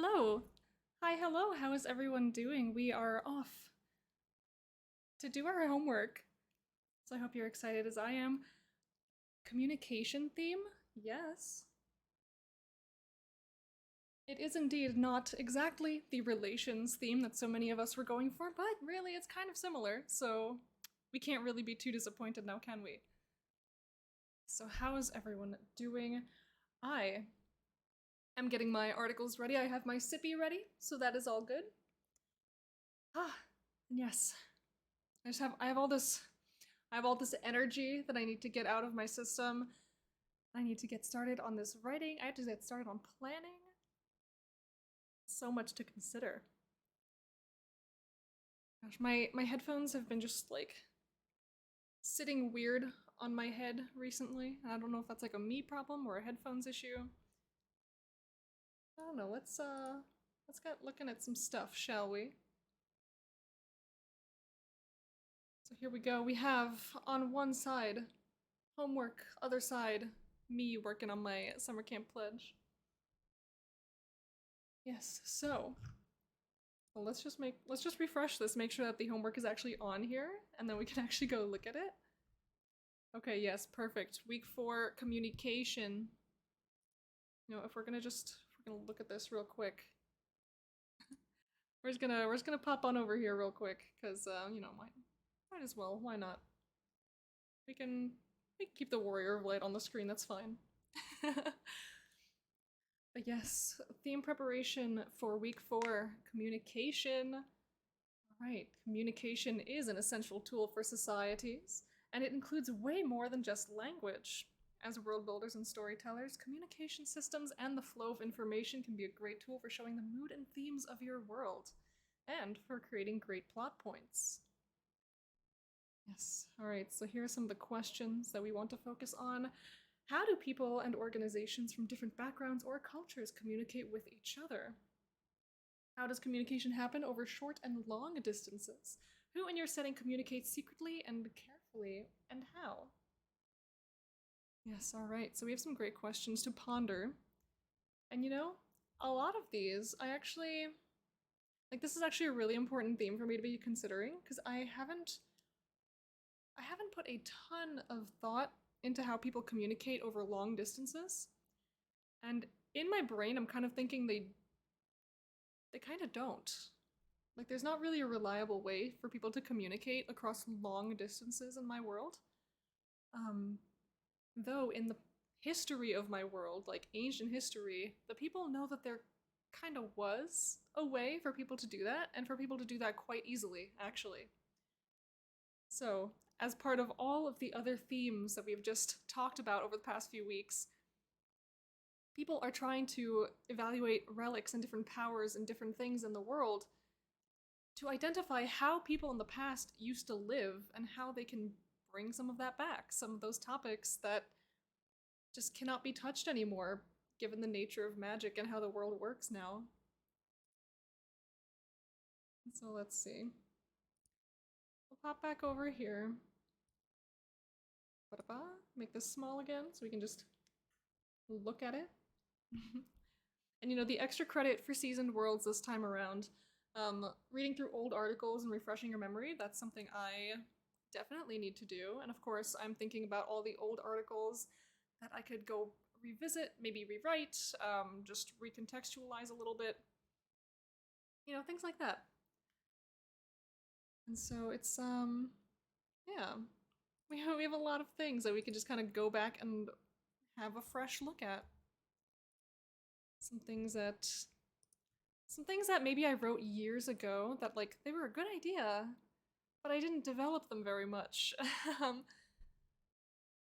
Hello! Hi, hello, how is everyone doing? We are off to do our homework. So I hope you're excited as I am. Communication theme? Yes. It is indeed not exactly the relations theme that so many of us were going for, but really it's kind of similar, so we can't really be too disappointed now, can we? So how is everyone doing? I am getting my articles ready. I have my sippy ready, so that is all good. Ah, yes. I have all this energy that I need to get out of my system. I need to get started on this writing. I have to get started on planning. So much to consider. Gosh, my headphones have been just like sitting weird on my head recently. I don't know if that's like a me problem or a headphones issue. I don't know. Let's get looking at some stuff, shall we? So here we go. We have on one side homework, other side me working on my summer camp pledge. Yes, so well, let's just refresh this, make sure that the homework is actually on here, and then we can actually go look at it. Okay, yes, perfect. Week 4 communication. You know, if we're gonna look at this real quick. we're just gonna pop on over here real quick, because you know, might as well, why not? We can keep the Warrior of Light on the screen, that's fine. But yes, theme preparation for week 4, communication. Alright, communication is an essential tool for societies, and it includes way more than just language. As world builders and storytellers, communication systems and the flow of information can be a great tool for showing the mood and themes of your world, and for creating great plot points. Yes, alright, so here are some of the questions that we want to focus on. How do people and organizations from different backgrounds or cultures communicate with each other? How does communication happen over short and long distances? Who in your setting communicates secretly and carefully, and how? Yes, alright, so we have some great questions to ponder. And you know, a lot of these, this is actually a really important theme for me to be considering, because I haven't put a ton of thought into how people communicate over long distances. And in my brain, I'm kind of thinking they kind of don't. Like, there's not really a reliable way for people to communicate across long distances in my world. Though in the history of my world, like ancient history, the people know that there kind of was a way for people to do that, and for people to do that quite easily, actually. So, as part of all of the other themes that we've just talked about over the past few weeks, people are trying to evaluate relics and different powers and different things in the world to identify how people in the past used to live and how they can bring some of that back, some of those topics that just cannot be touched anymore, given the nature of magic and how the world works now. So let's see. We'll pop back over here. Make this small again so we can just look at it. And you know, the extra credit for seasoned worlds this time around, reading through old articles and refreshing your memory, that's something I definitely need to do. And of course, I'm thinking about all the old articles that I could go revisit, maybe rewrite, just recontextualize a little bit. You know, things like that. And so it's, yeah. We have a lot of things that we can just kind of go back and have a fresh look at. Some things that maybe I wrote years ago that, like, they were a good idea, but I didn't develop them very much.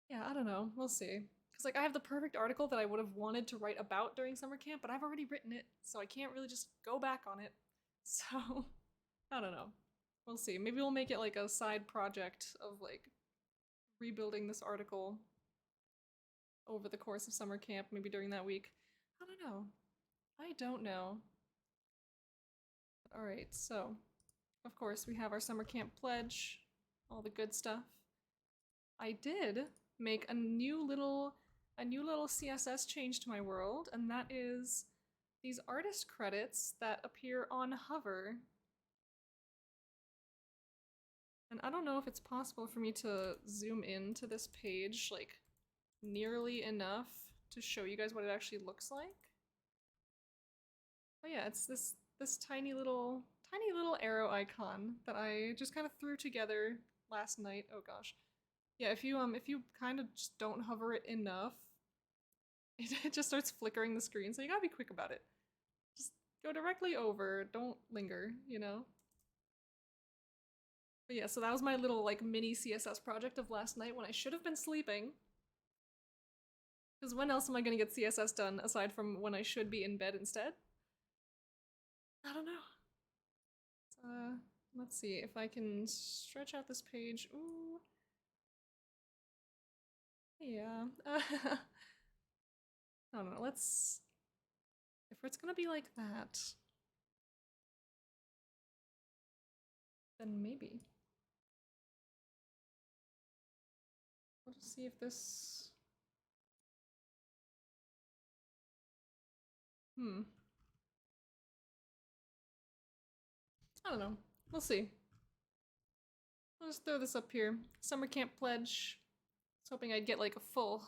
Yeah, I don't know. We'll see. Because, like, I have the perfect article that I would have wanted to write about during summer camp, but I've already written it, so I can't really just go back on it. So, I don't know. We'll see. Maybe we'll make it like a side project of, like, rebuilding this article over the course of summer camp, maybe during that week. I don't know. I don't know. Alright, so, of course, we have our summer camp pledge, all the good stuff. I did make a new little CSS change to my world, and that is these artist credits that appear on hover. And I don't know if it's possible for me to zoom in to this page, like, nearly enough to show you guys what it actually looks like. But yeah, it's this tiny little arrow icon that I just kind of threw together last night. Oh gosh. Yeah, if you kind of just don't hover it enough, it just starts flickering the screen, so you gotta be quick about it. Just go directly over, don't linger, you know? But yeah, so that was my little, like, mini CSS project of last night when I should have been sleeping. Because when else am I gonna get CSS done aside from when I should be in bed instead? I don't know. Let's see if I can stretch out this page. Ooh. Yeah. I don't know, let's... If it's gonna be like that, then maybe. We'll just see if this... I don't know. We'll see. I'll just throw this up here. Summer camp pledge. I was hoping I'd get like a full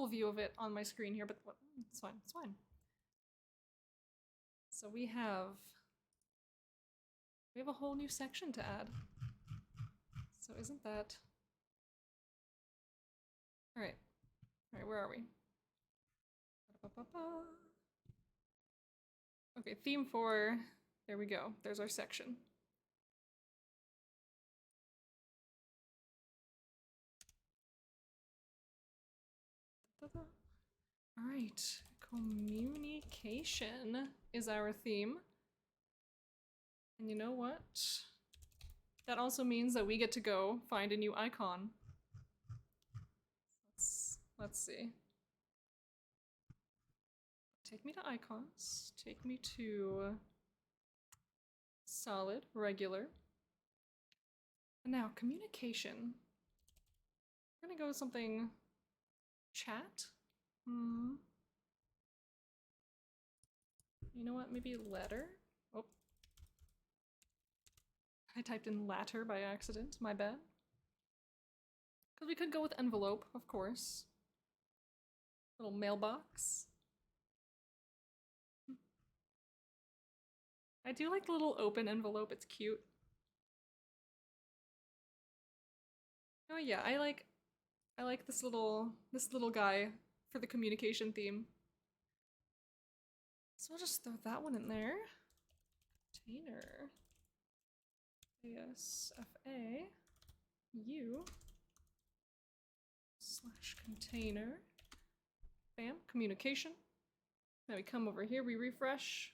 view of it on my screen here, but it's fine. It's fine. So we have a whole new section to add. So isn't that... Alright. Alright, where are we? Okay, theme 4. There we go. There's our section. Alright, communication is our theme. And you know what? That also means that we get to go find a new icon. Let's see. Take me to icons. Take me to solid, regular. And now communication. We're gonna go with something chat. You know what? Maybe letter? Oh. I typed in latter by accident. My bad. Because we could go with envelope, of course. Little mailbox. I do like the little open envelope. It's cute. Oh yeah, I like this little guy for the communication theme. So I'll just throw that one in there. Container. ASFA U / container. Bam, communication. Now we come over here, we refresh.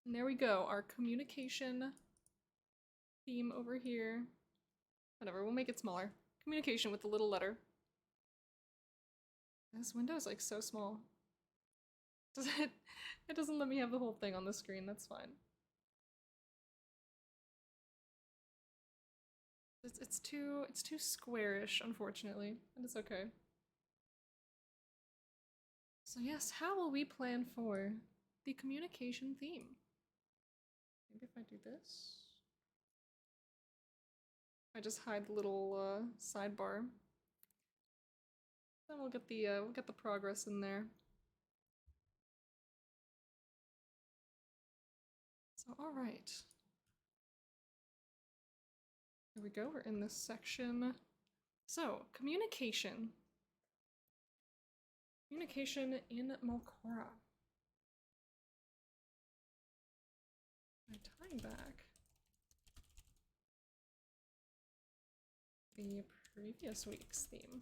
And there we go, our communication theme over here. Whatever, we'll make it smaller. Communication with the little letter. This window is like so small. It doesn't let me have the whole thing on the screen, that's fine. It's too squarish, unfortunately, and it's okay. So yes, how will we plan for the communication theme? Maybe if I do this. I just hide the little sidebar. Then we'll get the progress in there. So all right. Here we go, we're in this section. So, communication. Communication in Melcora. I'm tying back the previous week's theme.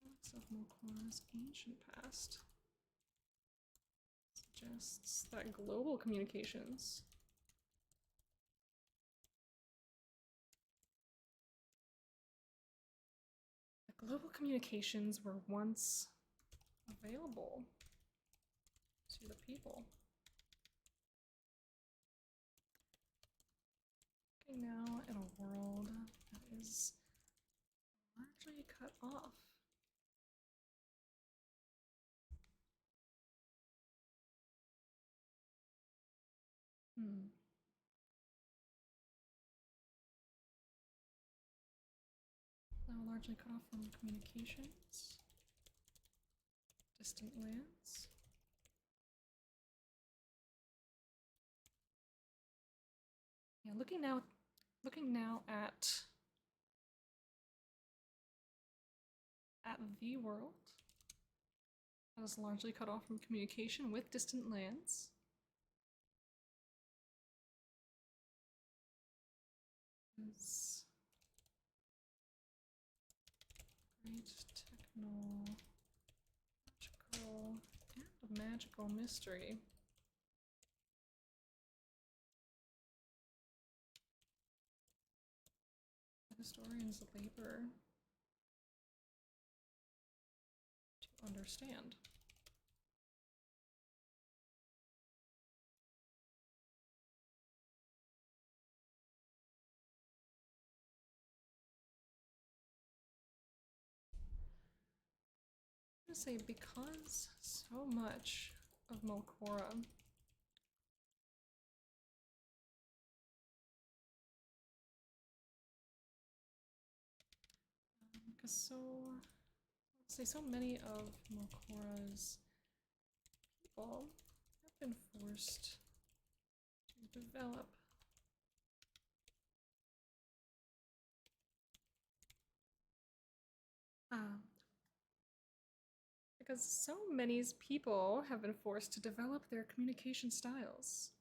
Relics of Melcora's ancient past suggests that global communications were once available to the people. Okay, now in a world that is largely cut off now largely cut off from communications. Distant lands. Yeah, looking now at the world. That is largely cut off from communication with distant lands. Is great techno, magical, and magical mystery. The historian's labor to understand. I'm gonna say because so much of Melkora let's say so many of Melkora's people have been forced to develop because so many people have been forced to develop their communication styles.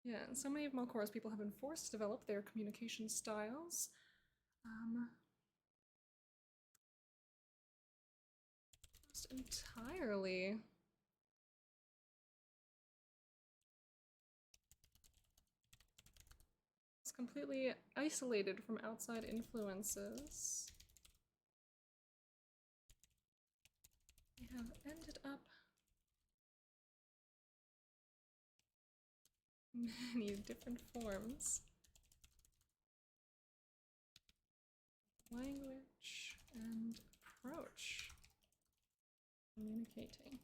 Yeah, so many of Melkora's people have been forced to develop their communication styles. Almost entirely. It's completely isolated from outside influences. They have ended up many different forms. Language and approach. Communicating.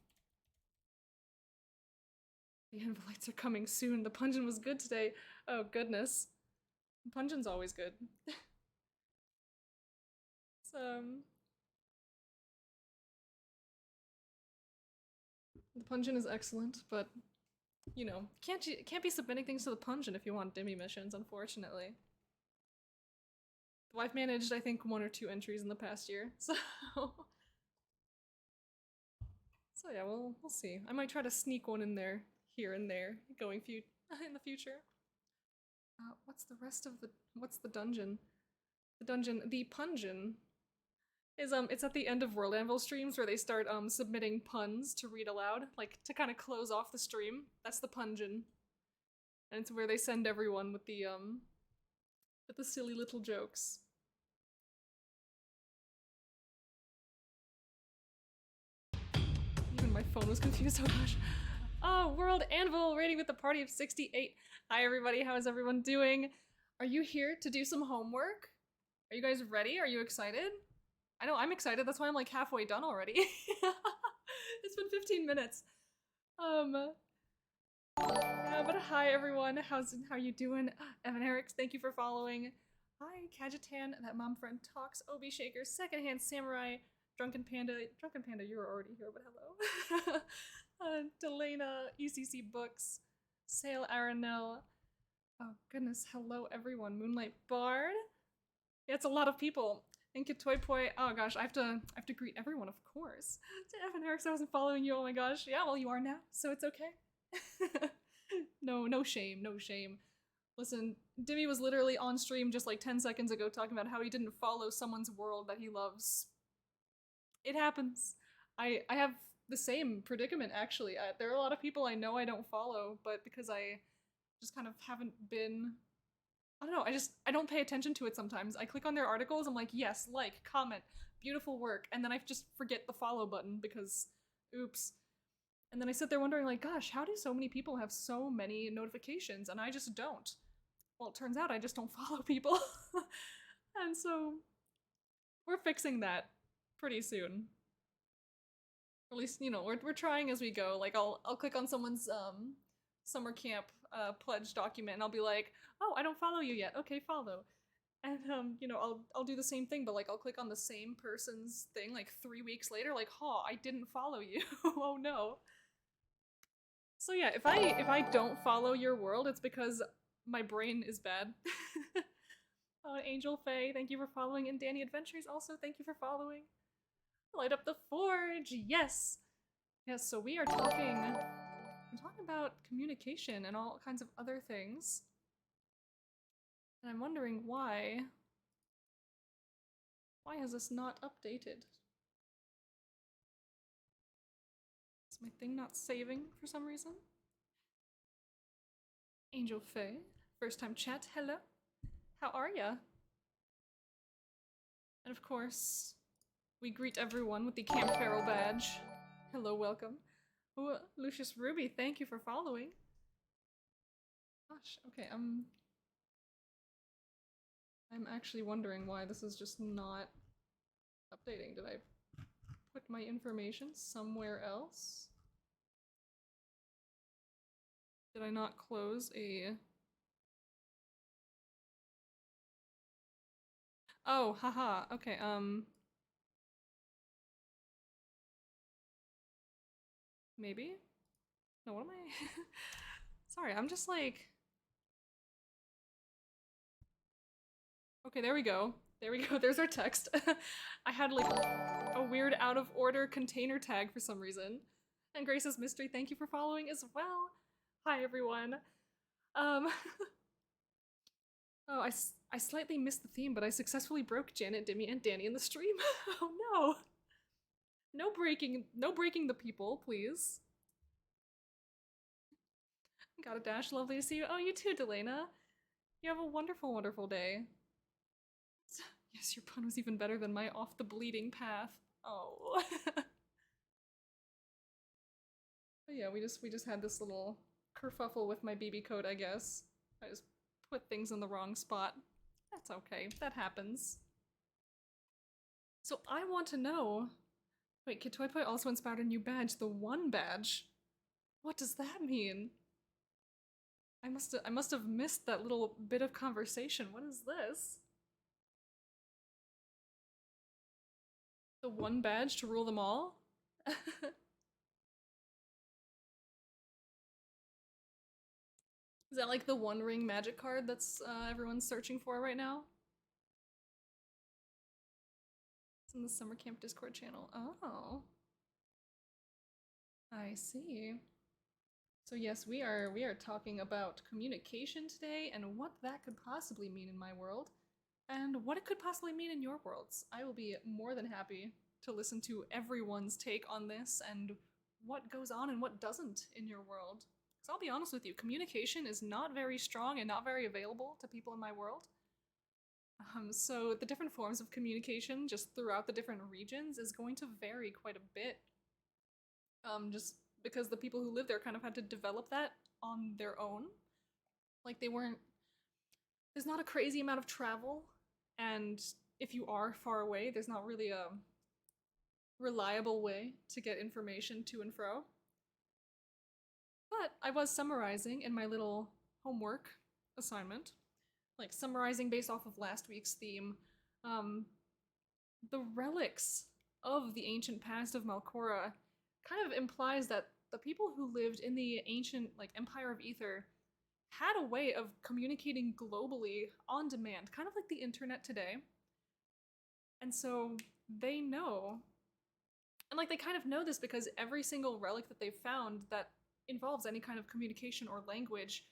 The Invalites are coming soon. The pungent was good today. Oh goodness. The pungent's always good. The pungent is excellent, but you know, can't be submitting things to the pungent if you want Dimmy missions, unfortunately. Though I've managed, I think, 1 or 2 entries in the past year, so yeah, we'll see. I might try to sneak one in there, here and there, in the future. What's the rest of what's the dungeon? The pungent is it's at the end of WorldAnvil streams where they start submitting puns to read aloud, like to kind of close off the stream. That's the pungent. And it's where they send everyone with the silly little jokes. Even my phone was confused. Oh gosh. Oh, WorldAnvil rating with a party of 68. Hi everybody, how is everyone doing? Are you here to do some homework? Are you guys ready? Are you excited? I know I'm excited, that's why I'm like halfway done already. It's been 15 minutes. Yeah, but hi everyone, how are you doing? Evan Erics, thank you for following. Hi, Kajitan, that mom friend talks, Obi Shaker, Secondhand Samurai, Drunken Panda, you were already here, but hello. Delana, ECC Books, Sail Aranel. Oh goodness, hello everyone. Moonlight Bard. Yeah, it's a lot of people. And Kitoipoi. Oh gosh, I have to greet everyone, of course. To Evan Erics, I wasn't following you. Oh my gosh. Yeah, well you are now, so it's okay. No shame, no shame. Listen, Dimmy was literally on stream just like 10 seconds ago talking about how he didn't follow someone's world that he loves. It happens. I have the same predicament actually. There are a lot of people I know I don't follow, but because I just kind of haven't been, I don't know, I don't pay attention to it sometimes. I click on their articles, I'm like, yes, like, comment, beautiful work, and then I just forget the follow button because, oops. And then I sit there wondering like, gosh, how do so many people have so many notifications and I just don't? Well, it turns out I just don't follow people. And so we're fixing that pretty soon. Or at least, you know, we're trying as we go. Like I'll click on someone's SummerCamp pledge document, and I'll be like, oh, I don't follow you yet. Okay, follow. And you know, I'll do the same thing, but like I'll click on the same person's thing like 3 weeks later, like, oh, I didn't follow you. Oh no. So yeah, if I don't follow your world, it's because my brain is bad. Oh, Angel Faye, thank you for following, and Danny Adventures also thank you for following. Light up the forge, yes. Yes, so we are talking about communication and all kinds of other things. And I'm wondering why has this not updated? Is my thing not saving for some reason? Angel Faye, first time chat, hello. How are ya? And of course, we greet everyone with the Camp Feral badge. Hello, welcome. Ooh, Lucius Ruby, thank you for following. Gosh, okay, I'm actually wondering why this is just not updating. Did I put my information somewhere else? Did I not close a... Oh, haha, okay, maybe? No, what am I? Sorry, I'm just like... Okay, there we go. There we go, there's our text. I had like a weird out of order container tag for some reason. And Grace's Mystery, thank you for following as well. Hi everyone. Oh, I slightly missed the theme, but I successfully broke Janet, Dimmy, and Danny in the stream. Oh no. No breaking the people, please. Got a dash, lovely to see you. Oh, you too, Delana. You have a wonderful, wonderful day. Yes, your pun was even better than my off the bleeding path. Oh. But yeah, we just had this little kerfuffle with my BB code, I guess. I just put things in the wrong spot. That's okay, that happens. So I want to know... Wait, Kid Toy Toy also inspired a new badge, the One badge. What does that mean? I must have missed that little bit of conversation. What is this? The One badge to rule them all? Is that like the One Ring magic card that's everyone's searching for right now? It's in the SummerCamp Discord channel. Oh. I see. So yes, we are talking about communication today and what that could possibly mean in my world, and what it could possibly mean in your worlds. I will be more than happy to listen to everyone's take on this and what goes on and what doesn't in your world. Because I'll be honest with you, communication is not very strong and not very available to people in my world. So the different forms of communication just throughout the different regions is going to vary quite a bit. Just because the people who live there kind of had to develop that on their own. Like there's not a crazy amount of travel, and if you are far away, there's not really a reliable way to get information to and fro. But I was summarizing in my little homework assignment, like summarizing based off of last week's theme, the relics of the ancient past of Malcora kind of implies that the people who lived in the ancient like Empire of Ether had a way of communicating globally on demand, kind of like the internet today. And so they know, and like they kind of know this because every single relic that they've found that involves any kind of communication or language,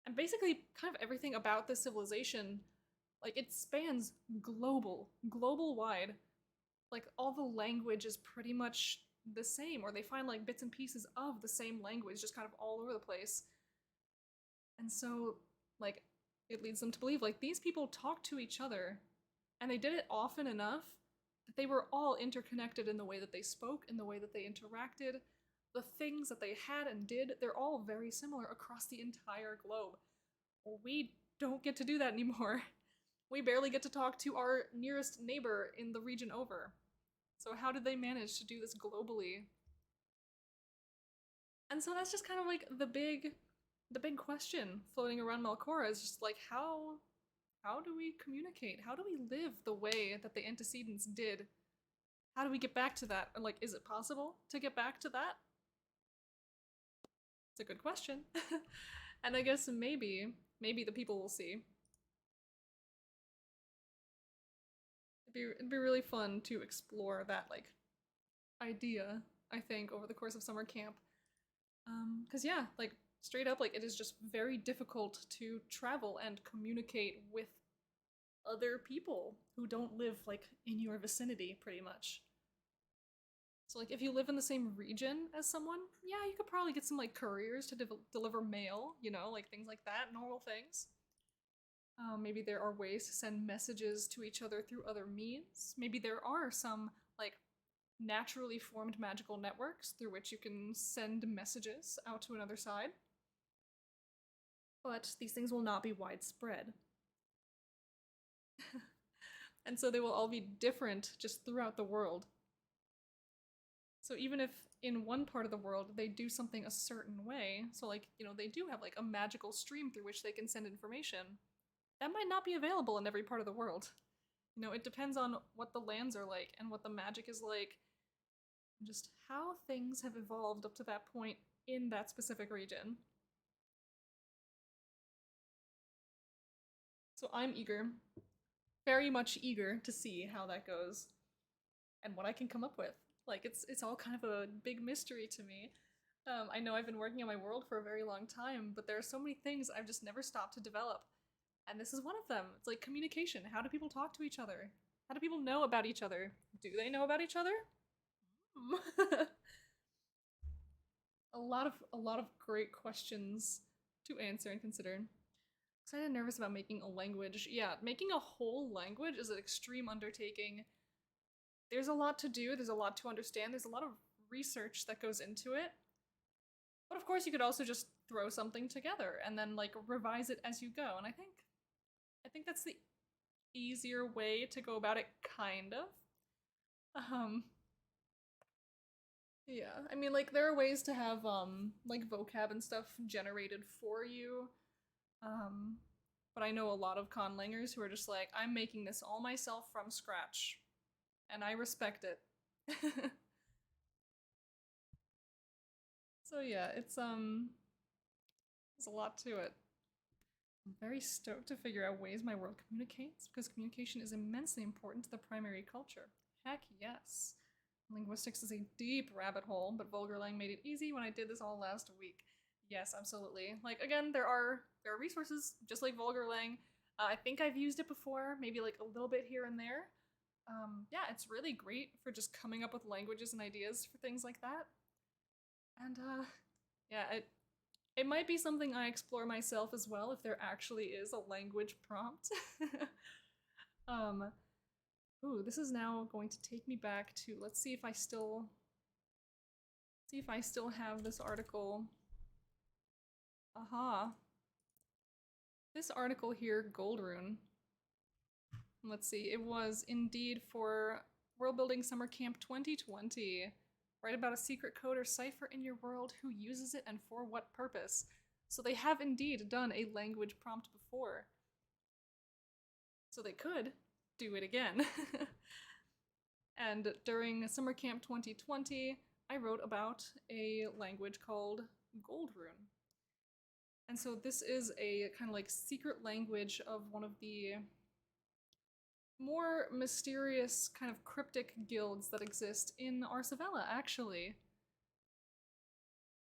and basically kind of everything about this civilization, like it spans global wide. Like all the language is pretty much the same, or they find like bits and pieces of the same language just kind of all over the place. And so like it leads them to believe like these people talk to each other, and they did it often enough that they were all interconnected in the way that they spoke, in the way that they interacted, the things that they had and did, they're all very similar across the entire globe. We don't get to do that anymore. We barely get to talk to our nearest neighbor in the region over. So how did they manage to do this globally? And so that's just kind of like the big question floating around Melkora is just like how do we communicate? How do we live the way that the antecedents did? How do we get back to that? Or like, is it possible to get back to that? It's a good question. And I guess maybe the people will see. It'd be really fun to explore that like idea, I think, over the course of summer camp. Because yeah, like straight up, like it is just very difficult to travel and communicate with other people who don't live like in your vicinity, pretty much. So like if you live in the same region as someone, yeah, you could probably get some like couriers to deliver mail, you know, like things like that, normal things. Maybe there are ways to send messages to each other through other means. Maybe there are some like naturally formed magical networks through which you can send messages out to another side. But these things will not be widespread. And so they will all be different just throughout the world. So even if in one part of the world they do something a certain way, so like, you know, they do have like a magical stream through which they can send information, that might not be available in every part of the world. You know, it depends on what the lands are like and what the magic is like, and just how things have evolved up to that point in that specific region. So I'm eager, very much eager to see how that goes and what I can come up with. Like it's all kind of a big mystery to me. I know I've been working on my world for a very long time, but there are so many things I've just never stopped to develop. And this is one of them. It's like communication. How do people talk to each other? How do people know about each other? Do they know about each other? A lot of great questions to answer and consider. Excited and nervous about making a language. Yeah, making a whole language is an extreme undertaking. There's a lot to do, there's a lot to understand, there's a lot of research that goes into it. But of course you could also just throw something together and then like revise it as you go. And I think that's the easier way to go about it, kind of. Um yeah, I mean like there are ways to have like vocab and stuff generated for you. Um but I know a lot of conlangers who are just like, I'm making this all myself from scratch. And I respect it. So yeah, there's a lot to it. I'm very stoked to figure out ways my world communicates, because communication is immensely important to the primary culture. Heck yes. Linguistics is a deep rabbit hole, but Vulgarlang made it easy when I did this all last week. Yes, absolutely. Like again, there are resources just like Vulgarlang. I think I've used it before, maybe like a little bit here and there. Yeah, it's really great for just coming up with languages and ideas for things like that. And yeah, it might be something I explore myself as well if there actually is a language prompt. um, ooh, this is now going to take me back to, let's see if I still have this article. Aha. This article here, Gold Rune. Let's see, it was indeed for World Building Summer Camp 2020. Write about a secret code or cipher in your world, who uses it and for what purpose. So they have indeed done a language prompt before. So they could do it again. And during Summer Camp 2020, I wrote about a language called Gold Rune. And so this is a kind of like secret language of one of the more mysterious kind of cryptic guilds that exist in Arsavella, actually.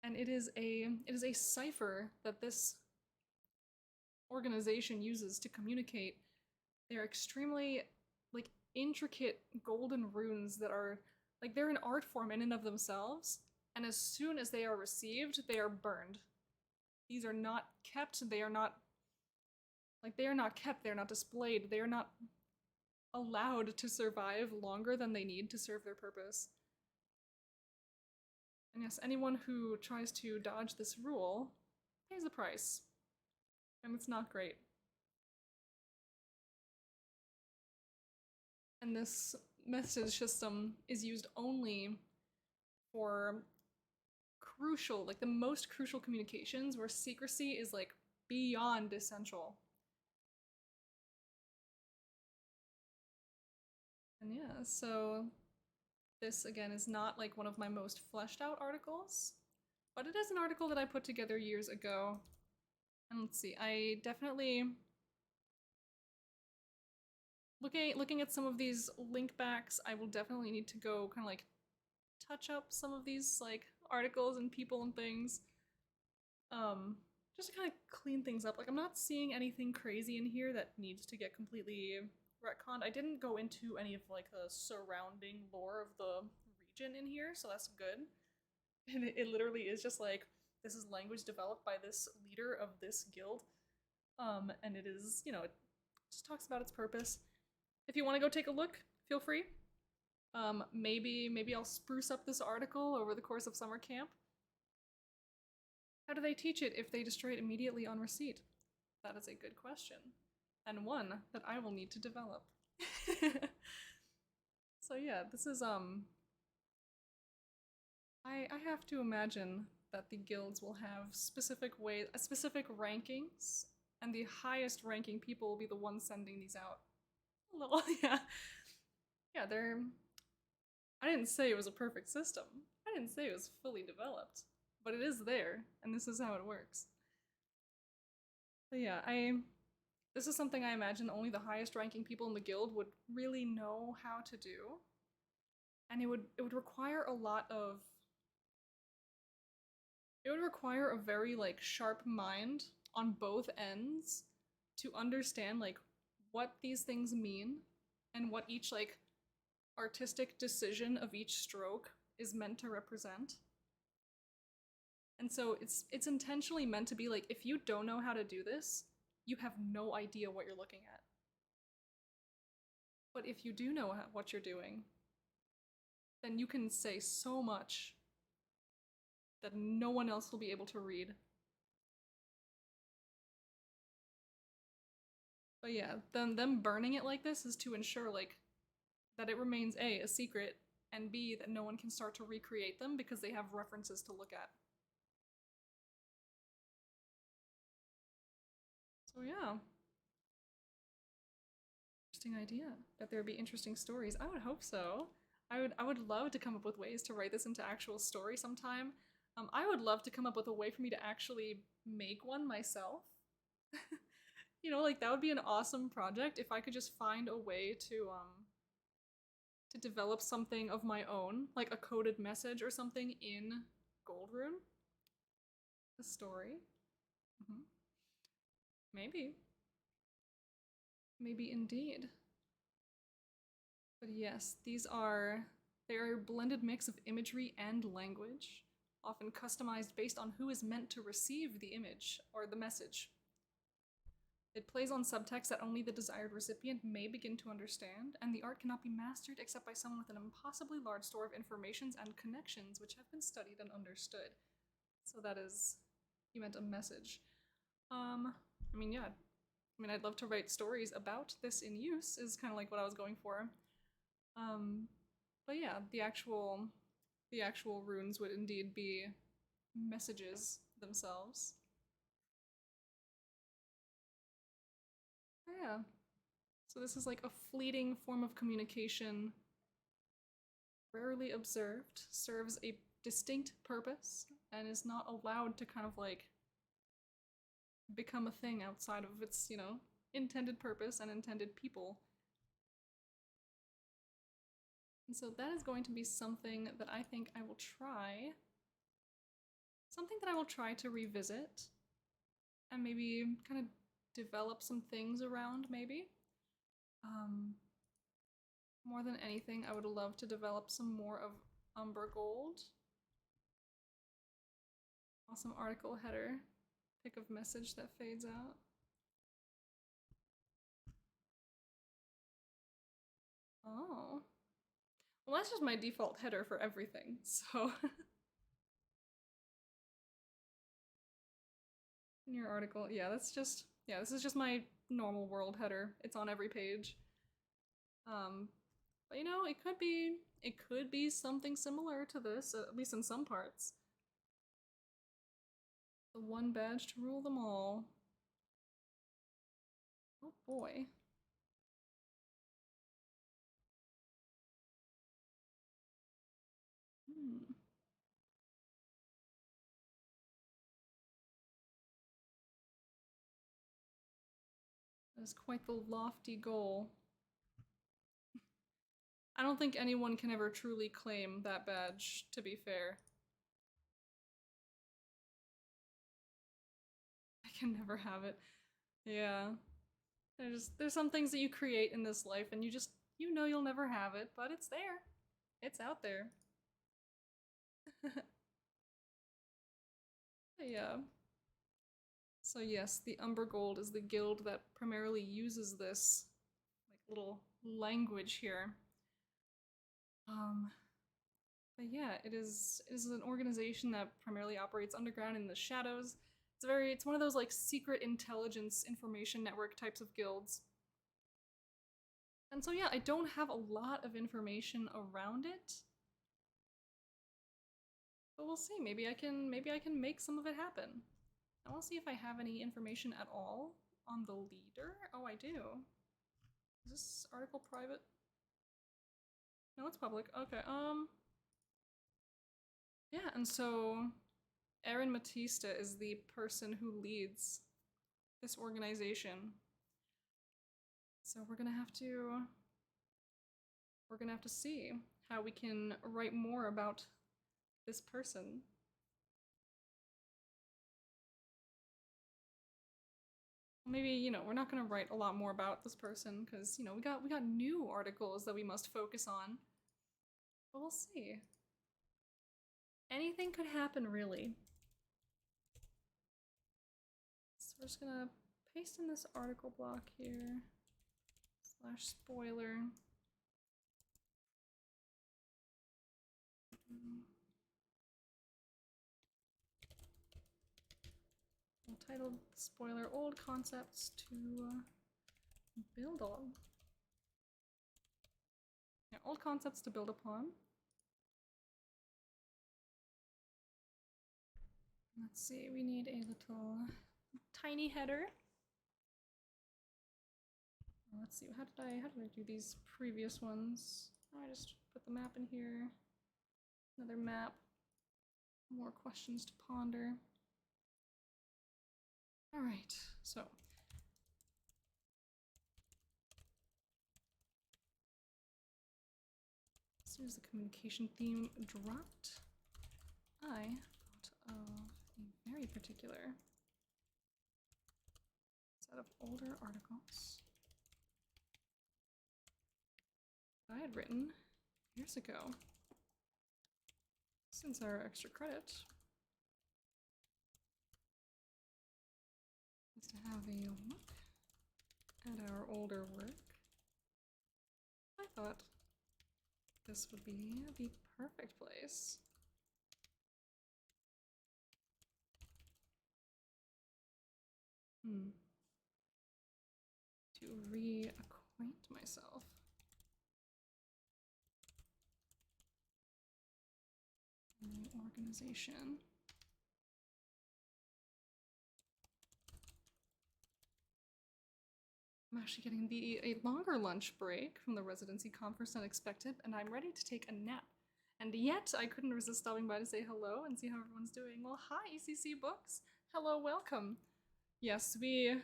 And it is a cipher that this organization uses to communicate. They're extremely like intricate golden runes that are like, they're an art form in and of themselves, and as soon as they are received, they are burned. These are not kept, they are not kept, they are not displayed, they are not allowed to survive longer than they need to serve their purpose. And yes, anyone who tries to dodge this rule pays a price. And it's not great. And this message system is used only for crucial, like the most crucial communications where secrecy is like beyond essential. And yeah, so this again is not like one of my most fleshed out articles, but it is an article that I put together years ago. And let's see, I definitely looking at some of these link backs, I will definitely need to go kind of like touch up some of these like articles and people and things. Just to kind of clean things up. Like I'm not seeing anything crazy in here that needs to get completely retconned. I didn't go into any of like the surrounding lore of the region in here, so that's good. And it literally is just like this is language developed by this leader of this guild. And it is, you know, it just talks about its purpose. If you want to go take a look, feel free. Maybe I'll spruce up this article over the course of SummerCamp. How do they teach it if they destroy it immediately on receipt? That is a good question, and one that I will need to develop. So yeah, this is I have to imagine that the guilds will have specific rankings, and the highest ranking people will be the ones sending these out. Well, yeah. Yeah, I didn't say it was a perfect system. I didn't say it was fully developed, but it is there, and this is how it works. But yeah, this is something I imagine only the highest ranking people in the guild would really know how to do. And it would require a lot of it would require a very like sharp mind on both ends to understand like what these things mean and what each like artistic decision of each stroke is meant to represent. And so it's intentionally meant to be like, if you don't know how to do this, you have no idea what you're looking at. But if you do know what you're doing, then you can say so much that no one else will be able to read. But yeah, then them burning it like this is to ensure like that it remains A, a secret, and B, that no one can start to recreate them because they have references to look at. So yeah. Interesting idea. Bet there would be interesting stories. I would hope so. I would love to come up with ways to write this into actual story sometime. I would love to come up with a way for me to actually make one myself. You know, like that would be an awesome project if I could just find a way to develop something of my own, like a coded message or something in Goldrune. A story. Mm-hmm. Maybe. Maybe indeed. But yes, they are a blended mix of imagery and language, often customized based on who is meant to receive the image or the message. It plays on subtext that only the desired recipient may begin to understand, and the art cannot be mastered except by someone with an impossibly large store of informations and connections which have been studied and understood. So that is, he meant a message. I mean, yeah. I mean, I'd love to write stories about this in use, is kind of like what I was going for. But yeah, the actual runes would indeed be messages themselves. Yeah. So this is like a fleeting form of communication, rarely observed, serves a distinct purpose, and is not allowed to kind of like become a thing outside of its, you know, intended purpose and intended people. And so that is going to be something that I think I will try. Something that I will try to revisit and maybe kind of develop some things around, maybe. More than anything, I would love to develop some more of Umber Gold. Awesome article header. Pick of message that fades out. Oh. Well, that's just my default header for everything, so. In your article, yeah, this is just my normal world header. It's on every page. But you know, it could be something similar to this, at least in some parts. The one badge to rule them all. Oh boy. Hmm. That is quite the lofty goal. I don't think anyone can ever truly claim that badge, to be fair. I can never have it. Yeah. There's some things that you create in this life and you know you'll never have it, but it's there. It's out there. Yeah. So yes, the Umber Gold is the guild that primarily uses this like little language here. Um, but yeah, it is an organization that primarily operates underground in the shadows. It's one of those like secret intelligence information network types of guilds. And so yeah, I don't have a lot of information around it. But we'll see. Maybe I can make some of it happen. I want to see if I have any information at all on the leader. Oh, I do. Is this article private? No, it's public. Okay. Yeah, and so Aaron Matista is the person who leads this organization. So we're gonna have to see how we can write more about this person. Maybe, you know, we're not gonna write a lot more about this person because, you know, we got new articles that we must focus on. But we'll see. Anything could happen, really. So we're just gonna paste in this article block here. / spoiler. We'll title spoiler old concepts to build on. Yeah, old concepts to build upon. Let's see, we need a little tiny header. Let's see, how did I do these previous ones? Oh, I just put the map in here. Another map. More questions to ponder. All right, so as soon as the communication theme dropped, I thought of a very particular set of older articles I had written years ago. Since our extra credit is to have a look at our older work, I thought this would be the perfect place to reacquaint myself in the organization. I'm actually getting a longer lunch break from the residency conference than expected, and I'm ready to take a nap. And yet, I couldn't resist stopping by to say hello and see how everyone's doing. Well, hi, ECC Books. Hello, welcome. Yes, we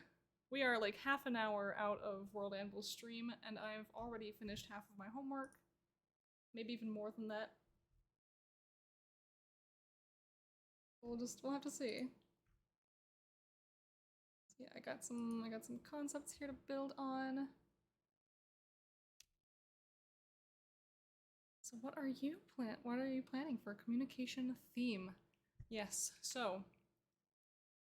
are like half an hour out of WorldAnvil's stream, and I've already finished half of my homework. Maybe even more than that. We'll have to see. So yeah, I got some concepts here to build on. So what are you planning for a communication theme? Yes, so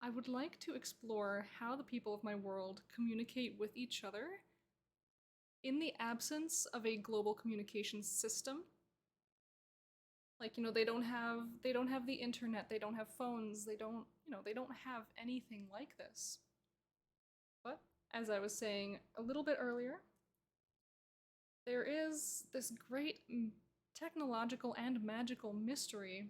I would like to explore how the people of my world communicate with each other in the absence of a global communication system. Like, you know, they don't have the internet, they don't have phones, they don't have anything like this. But as I was saying a little bit earlier, there is this great technological and magical mystery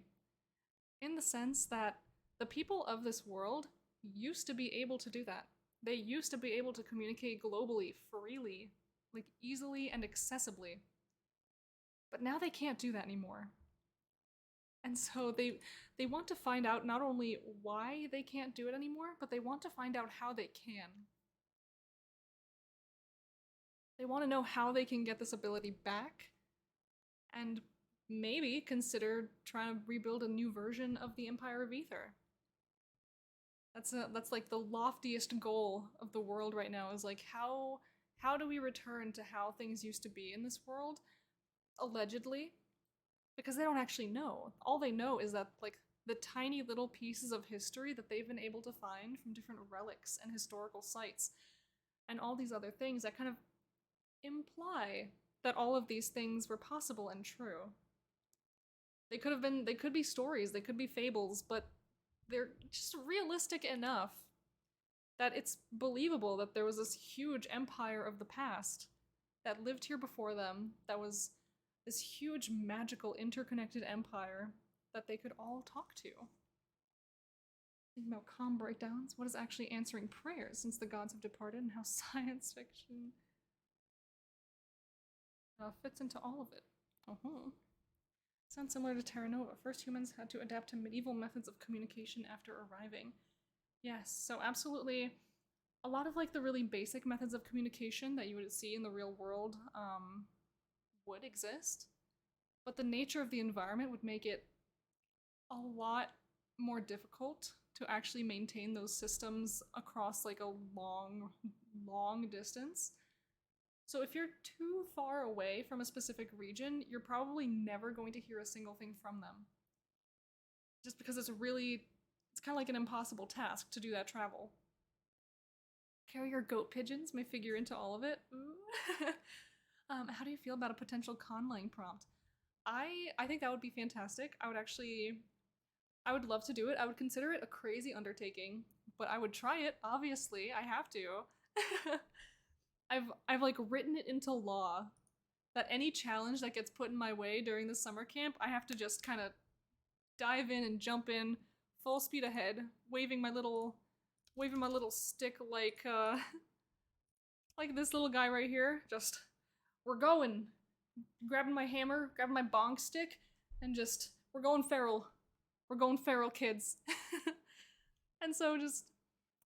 in the sense that The people of this world used to be able to do that. They used to be able to communicate globally, freely, like easily and accessibly. But now they can't do that anymore. And so they want to find out not only why they can't do it anymore, but they want to find out how they can. They want to know how they can get this ability back and maybe consider trying to rebuild a new version of the Empire of Ether. That's like the loftiest goal of the world right now, is like how do we return to how things used to be in this world, allegedly, because they don't actually know. All they know is that like the tiny little pieces of history that they've been able to find from different relics and historical sites and all these other things that kind of imply that all of these things were possible and true. They could be stories, they could be fables, but they're just realistic enough that it's believable that there was this huge empire of the past that lived here before them, that was this huge magical interconnected empire that they could all talk to. Thinking about calm breakdowns, what is actually answering prayers since the gods have departed, and how science fiction fits into all of it. Sounds similar to Terra Nova. First humans had to adapt to medieval methods of communication after arriving. Yes, so absolutely. A lot of like the really basic methods of communication that you would see in the real world would exist, but the nature of the environment would make it a lot more difficult to actually maintain those systems across like a long distance. So if you're too far away from a specific region, you're probably never going to hear a single thing from them. Just because it's kind of like an impossible task to do that travel. Carrier goat pigeons may figure into all of it. How do you feel about a potential conlang prompt? I think that would be fantastic. I would love to do it. I would consider it a crazy undertaking, but I would try it. Obviously, I have to. I've like written it into law that any challenge that gets put in my way during the summer camp, I have to just kind of dive in and jump in full speed ahead, waving my little stick like like this little guy right here. Just, we're going, grabbing my hammer, grabbing my bong stick, and just, we're going feral. We're going feral, kids. And so just,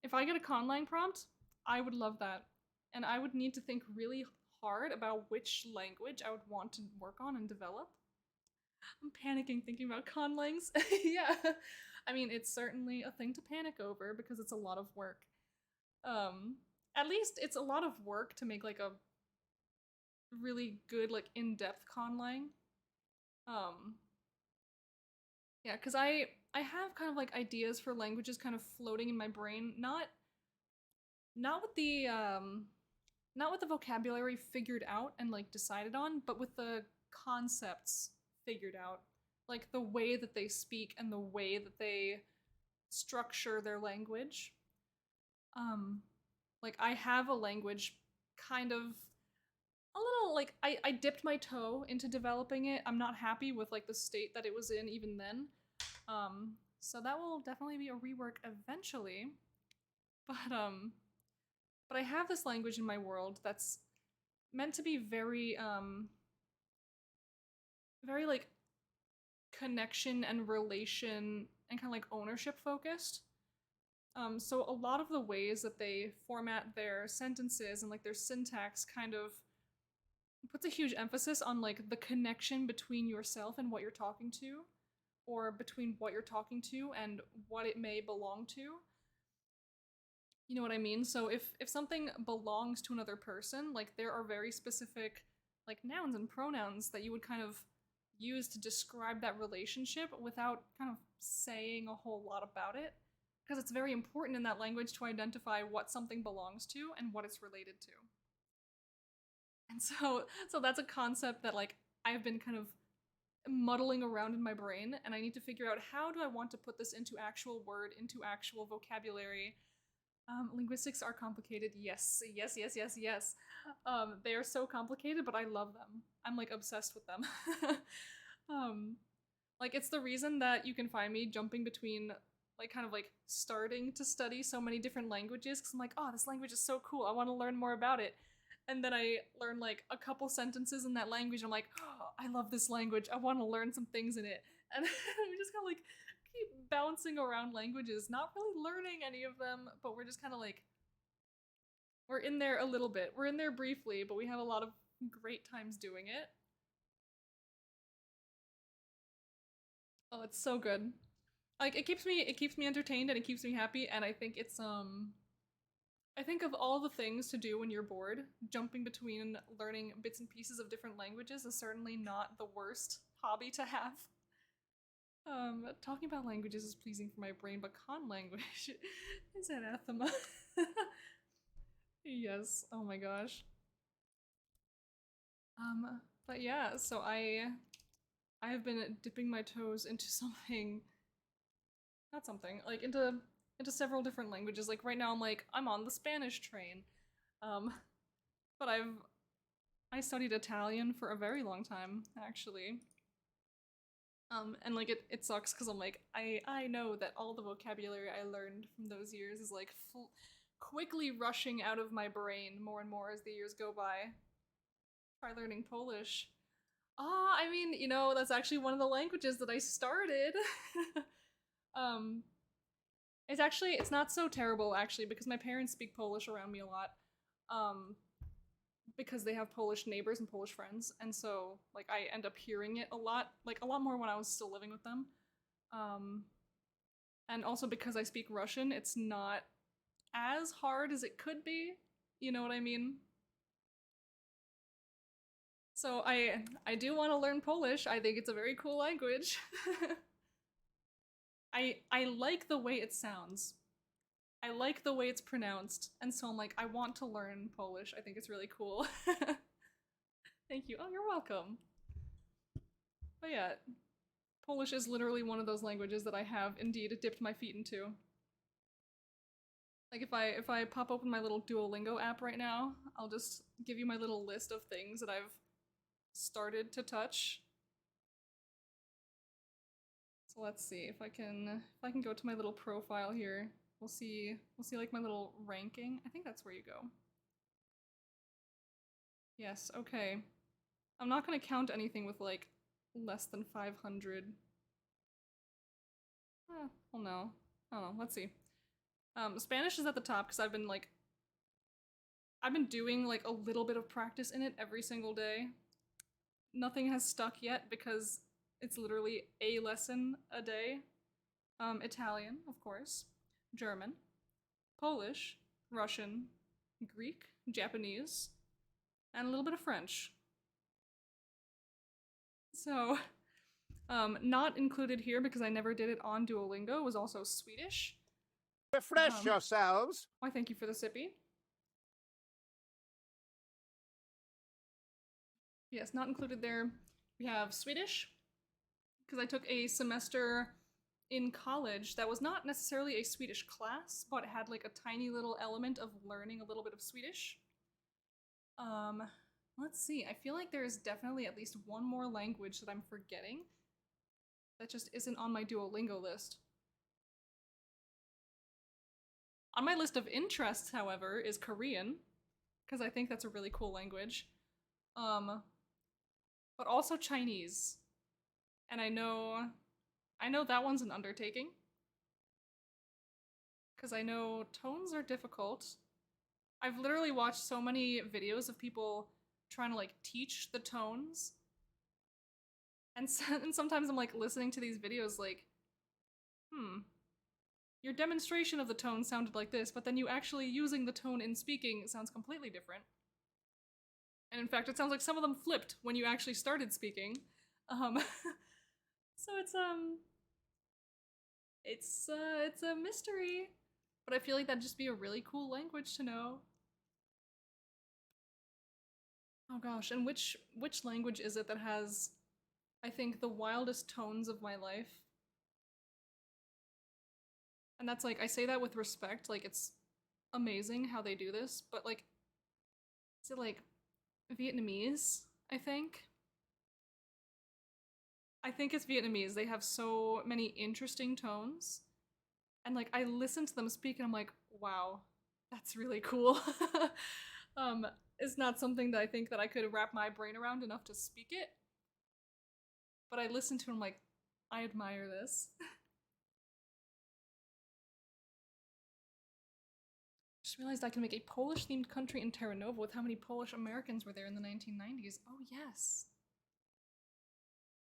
if I get a conlang prompt, I would love that. And I would need to think really hard about which language I would want to work on and develop. I'm panicking thinking about conlangs. Yeah. I mean, it's certainly a thing to panic over because it's a lot of work. At least it's a lot of work to make like a really good, like in-depth conlang. Yeah, because I have kind of like ideas for languages kind of floating in my brain, not with the vocabulary figured out and like decided on, but with the concepts figured out. Like the way that they speak and the way that they structure their language. Like I have a language kind of a little like I dipped my toe into developing it. I'm not happy with like the state that it was in even then. So that will definitely be a rework eventually. But I have this language in my world that's meant to be very very like connection and relation and kind of like ownership focused. So a lot of the ways that they format their sentences and like their syntax kind of puts a huge emphasis on like the connection between yourself and what you're talking to, or between what you're talking to and what it may belong to. You know what I mean? So if something belongs to another person, like there are very specific like nouns and pronouns that you would kind of use to describe that relationship without kind of saying a whole lot about it, because it's very important in that language to identify what something belongs to and what it's related to. And so that's a concept that like I've been kind of muddling around in my brain, and I need to figure out how do I want to put this into actual word, into actual vocabulary. Linguistics are complicated. Yes. They are so complicated, but I love them. I'm like obsessed with them. Like it's the reason that you can find me jumping between like kind of like starting to study so many different languages because I'm like, oh, this language is so cool. I want to learn more about it. And then I learn like a couple sentences in that language. I'm like, oh, I love this language. I want to learn some things in it. And we just kind of like keep bouncing around languages, not really learning any of them, but we're just kind of like, we're in there a little bit. We're in there briefly, but we have a lot of great times doing it. Oh, it's so good. Like it keeps me entertained and it keeps me happy, and I think it's I think of all the things to do when you're bored, jumping between learning bits and pieces of different languages is certainly not the worst hobby to have. Talking about languages is pleasing for my brain, but con language is anathema. Yes, oh my gosh. But yeah, so I have been dipping my toes into something, not something, like into several different languages. Like right now I'm on the Spanish train. Um, but I studied Italian for a very long time, actually. And like it sucks because I'm like, I know that all the vocabulary I learned from those years is like quickly rushing out of my brain more and more as the years go by. Try learning Polish. Ah, I mean, you know, that's actually one of the languages that I started. um, it's not so terrible actually because my parents speak Polish around me a lot. Um, because they have Polish neighbors and Polish friends, and so like I end up hearing it a lot, like a lot more when I was still living with them. Um, and also because I speak Russian, it's not as hard as it could be. You know what I mean? So I do want to learn Polish. I think it's a very cool language. I like the way it sounds. I like the way it's pronounced, and so I'm like, I want to learn Polish. I think it's really cool. Thank you. Oh, you're welcome. But yeah, Polish is literally one of those languages that I have indeed dipped my feet into. Like if I pop open my little Duolingo app right now, I'll just give you my little list of things that I've started to touch. So let's see if I can go to my little profile here. We'll see like my little ranking. I think that's where you go. Yes, okay. I'm not gonna count anything with like less than 500. Well no. I don't know, let's see. Spanish is at the top because I've been doing like a little bit of practice in it every single day. Nothing has stuck yet because it's literally a lesson a day. Italian, of course, German, Polish, Russian, Greek, Japanese, and a little bit of French. So, not included here because I never did it on Duolingo was also Swedish. Refresh yourselves. Why, thank you for the sippy. Yes, not included there. We have Swedish, because I took a semester in college that was not necessarily a Swedish class, but it had like a tiny little element of learning a little bit of Swedish. Let's see. I feel like there is definitely at least one more language that I'm forgetting that just isn't on my Duolingo list. On my list of interests, however, is Korean, because I think that's a really cool language. But also Chinese. And I know that one's an undertaking. Because I know tones are difficult. I've literally watched so many videos of people trying to like teach the tones. And sometimes I'm like listening to these videos like, your demonstration of the tone sounded like this, but then you actually using the tone in speaking sounds completely different. And in fact, it sounds like some of them flipped when you actually started speaking. So it's a mystery, but I feel like that'd just be a really cool language to know. Oh gosh, and which language is it that has, I think, the wildest tones of my life? And that's like, I say that with respect, like it's amazing how they do this, but like, is it like Vietnamese, I think? I think it's Vietnamese. They have so many interesting tones. And like I listen to them speak and I'm like, wow, that's really cool. um, it's not something that I think that I could wrap my brain around enough to speak it. But I listen to it and I'm like, I admire this. Just realized I can make a Polish themed country in Terra Nova with how many Polish Americans were there in the 1990s. Oh, yes.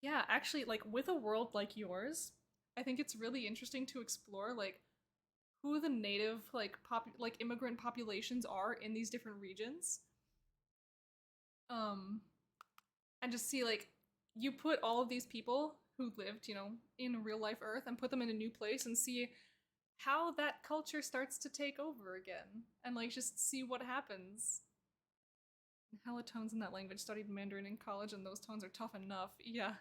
Yeah, actually, like with a world like yours, I think it's really interesting to explore like who the native like immigrant populations are in these different regions. Um and just see like you put all of these people who lived, in real life Earth and put them in a new place and see how that culture starts to take over again and like just see what happens. Hella tones in that language. Studied Mandarin in college and those tones are tough enough. Yeah.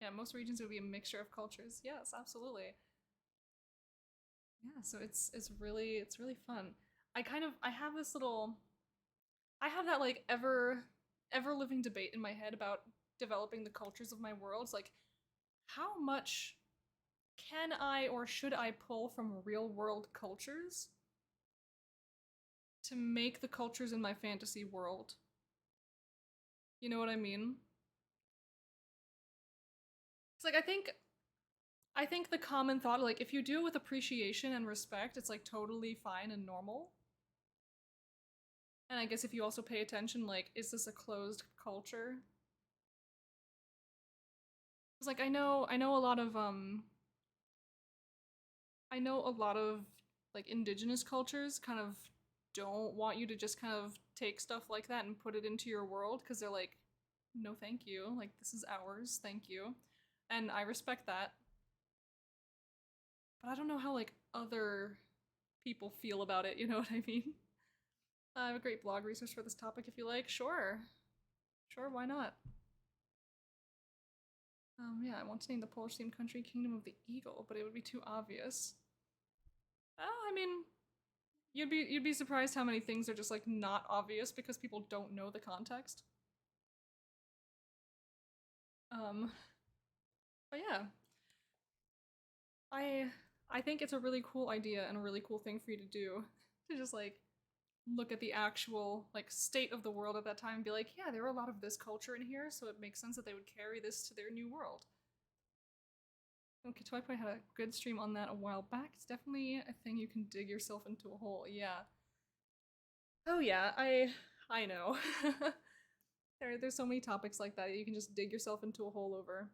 Yeah, most regions would be a mixture of cultures. Yes, absolutely. Yeah, so it's really fun. I have this little I have that like ever living debate in my head about developing the cultures of my worlds. Like, how much can I or should I pull from real world cultures to make the cultures in my fantasy world? You know what I mean? It's like I think the common thought, like if you do it with appreciation and respect, it's like totally fine and normal. And I guess if you also pay attention, like, is this a closed culture? It's like I know a lot of like indigenous cultures kind of don't want you to just kind of take stuff like that and put it into your world because they're like, no, thank you. Like, this is ours. Thank you. And I respect that. But I don't know how like other people feel about it. You know what I mean? I have a great blog resource for this topic if you like. Sure. Sure, why not? Yeah, I want to name the Polish themed country Kingdom of the Eagle, but it would be too obvious. Oh, I mean, you'd be surprised how many things are just like not obvious because people don't know the context. Um, but yeah, I I think it's a really cool idea and a really cool thing for you to do to just like look at the actual like state of the world at that time and be like, yeah, there were a lot of this culture in here, so it makes sense that they would carry this to their new world. Okay, Toy Point had a good stream on that a while back. It's definitely a thing you can dig yourself into a hole. Yeah. Oh yeah, I know. There's so many topics like that you can just dig yourself into a hole over.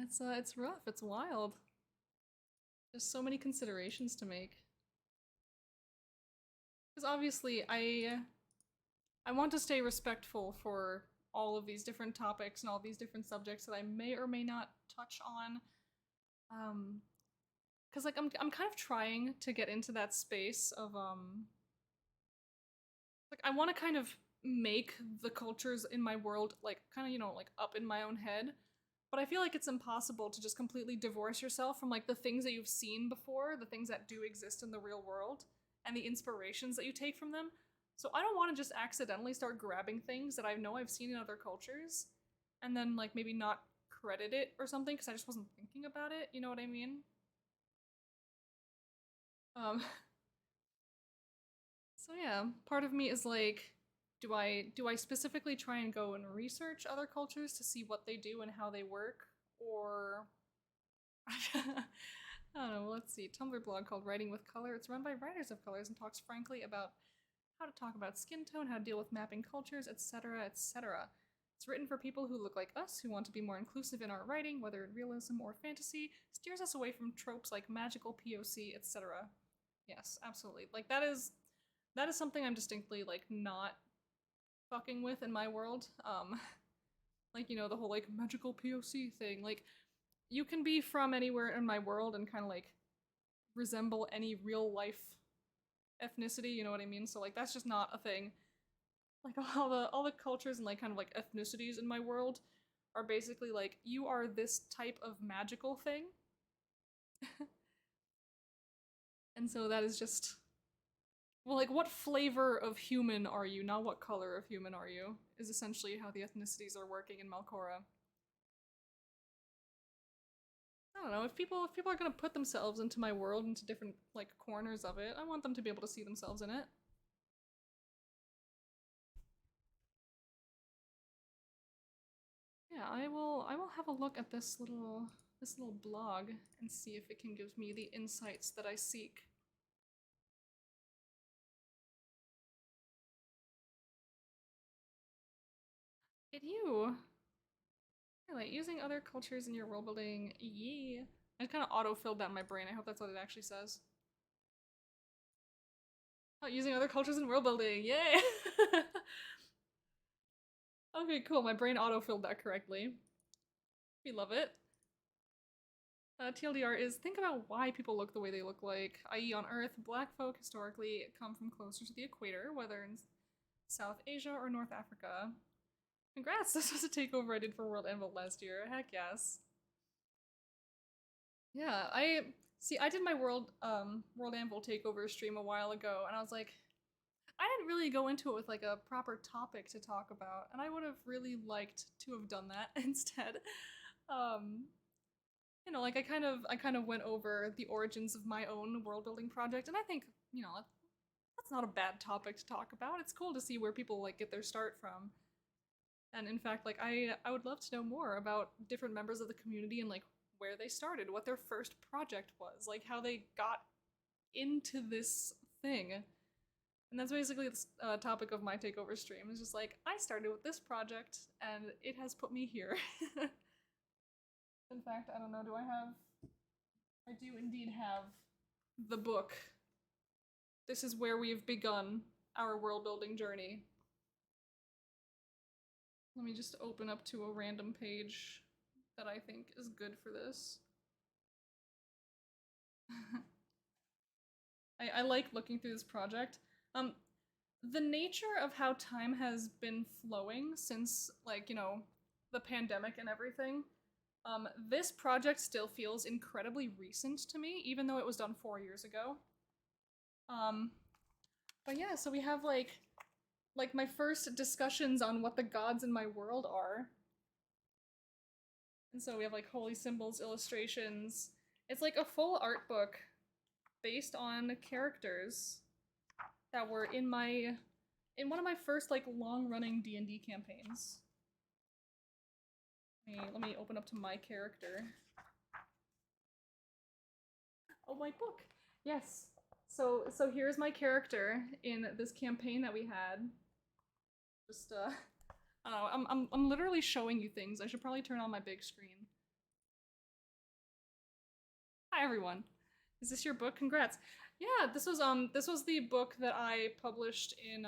It's rough. It's wild. There's so many considerations to make. Because obviously, I want to stay respectful for all of these different topics and all these different subjects that I may or may not touch on. Because like I'm kind of trying to get into that space of like I want to kind of make the cultures in my world like kind of like up in my own head, but I feel like it's impossible to just completely divorce yourself from like the things that you've seen before, the things that do exist in the real world, and the inspirations that you take from them. So I don't want to just accidentally start grabbing things that I know I've seen in other cultures and then like maybe not credit it or something because I just wasn't thinking about it, you know what I mean? um So yeah, part of me is like, do I specifically try and go and research other cultures to see what they do and how they work, or I don't know. Let's see. Tumblr blog called Writing with Color. It's run by writers of colors and talks frankly about how to talk about skin tone, how to deal with mapping cultures, etc., etc. It's written for people who look like us, who want to be more inclusive in our writing, whether in realism or fantasy, steers us away from tropes like magical POC, etc. Yes, absolutely. Like that is something I'm distinctly like not fucking with in my world. Like the whole like magical POC thing. Like you can be from anywhere in my world and kind of like resemble any real life ethnicity, you know what I mean? So like that's just not a thing. Like all the cultures and like kind of like ethnicities in my world are basically like you are this type of magical thing. And so that is just well, like, what flavor of human are you, not what color of human are you, is essentially how the ethnicities are working in Malcora. I don't know, if people are gonna put themselves into my world, into different like corners of it, I want them to be able to see themselves in it. Yeah, I will have a look at this little blog and see if it can give me the insights that I seek. It you. Like using other cultures in your world building. Yeah. I kind of auto-filled that in my brain. I hope that's what it actually says. Oh, using other cultures in world building. Yay! Okay, cool. My brain auto-filled that correctly. We love it. TLDR is think about why people look the way they look like, i.e. on Earth, black folk historically come from closer to the equator, whether in South Asia or North Africa. Congrats, this was a takeover I did for WorldAnvil last year. Heck yes. Yeah, I did my WorldAnvil takeover stream a while ago, and I was like, I didn't really go into it with like a proper topic to talk about, and I would have really liked to have done that instead. Um, you know, like I kind of went over the origins of my own world building project, and I think, you know, that's not a bad topic to talk about. It's cool to see where people like get their start from. And in fact, like I would love to know more about different members of the community and like where they started, what their first project was, like how they got into this thing. And that's basically the topic of my takeover stream. It's just like, I started with this project and it has put me here. In fact, I don't know, I do indeed have the book. This is where we've begun our world building journey. Let me just open up to a random page that I think is good for this. I like looking through this project. The nature of how time has been flowing since, like, you know, the pandemic and everything, this project still feels incredibly recent to me, even though it was done 4 years ago. But yeah, so we have like my first discussions on what the gods in my world are. And so we have like holy symbols, illustrations. It's like a full art book based on characters that were in one of my first like long-running D&D campaigns. Let me open up to my character. Oh, my book. Yes. So here's my character in this campaign that we had. Just I don't know. I'm literally showing you things. I should probably turn on my big screen. Hi everyone. Is this your book? Congrats. Yeah, this was the book that I published in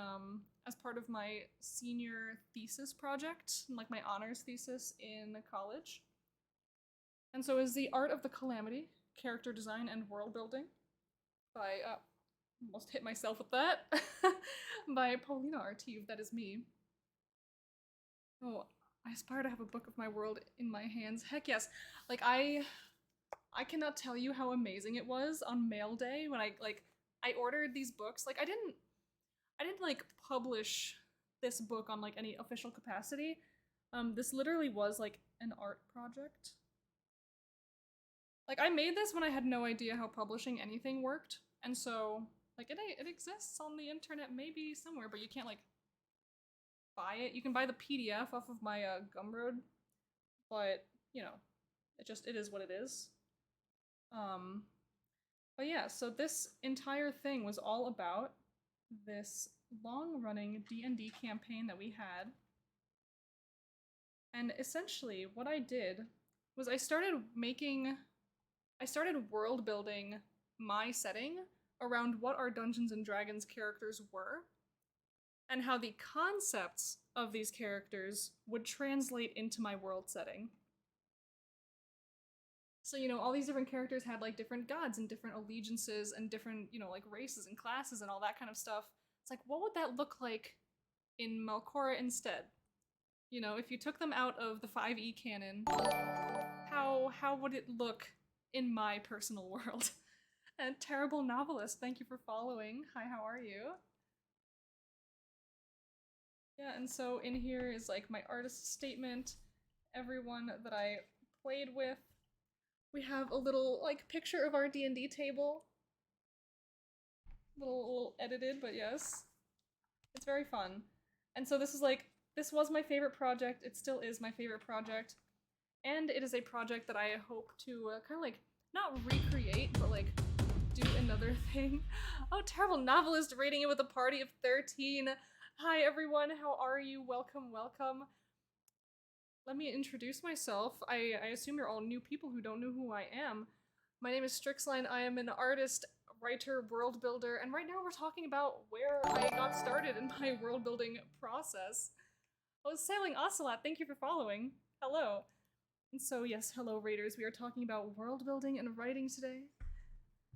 as part of my senior thesis project, like my honors thesis in college. And so is The Art of the Calamity, Character Design and World Building by almost hit myself with that by Paulina Artive, that is me. Oh, I aspire to have a book of my world in my hands. Heck yes. Like I cannot tell you how amazing it was on mail day when I ordered these books. Like I didn't like publish this book on like any official capacity. This literally was like an art project. Like I made this when I had no idea how publishing anything worked. And so like it exists on the internet maybe somewhere, but you can't like buy it. You can buy the PDF off of my Gumroad, but you know, it is what it is. But yeah, so this entire thing was all about this long-running D&D campaign that we had. And essentially what I did was I started world building my setting around what our Dungeons and Dragons characters were and how the concepts of these characters would translate into my world setting. So, you know, all these different characters had like different gods and different allegiances and different, you know, like races and classes and all that kind of stuff. It's like, what would that look like in Melkora instead? You know, if you took them out of the 5e canon, how would it look in my personal world? And Terrible Novelist, thank you for following. Hi, how are you? Yeah, and so in here is like my artist statement, everyone that I played with. We have a little, like, picture of our D&D table. Little edited, but yes. It's very fun. And so this is like, this was my favorite project, it still is my favorite project. And it is a project that I hope to kind of like, not recreate, but like, do another thing. Oh, terrible novelist rating it with a party of 13. Hi everyone, how are you? Welcome, welcome. Let me introduce myself. I assume you're all new people who don't know who I am. My name is Strixline. I am an artist, writer, world builder, and right now we're talking about where I got started in my world building process. Oh, Sailing Ocelot, thank you for following. Hello. And so yes, hello raiders, we are talking about world building and writing today.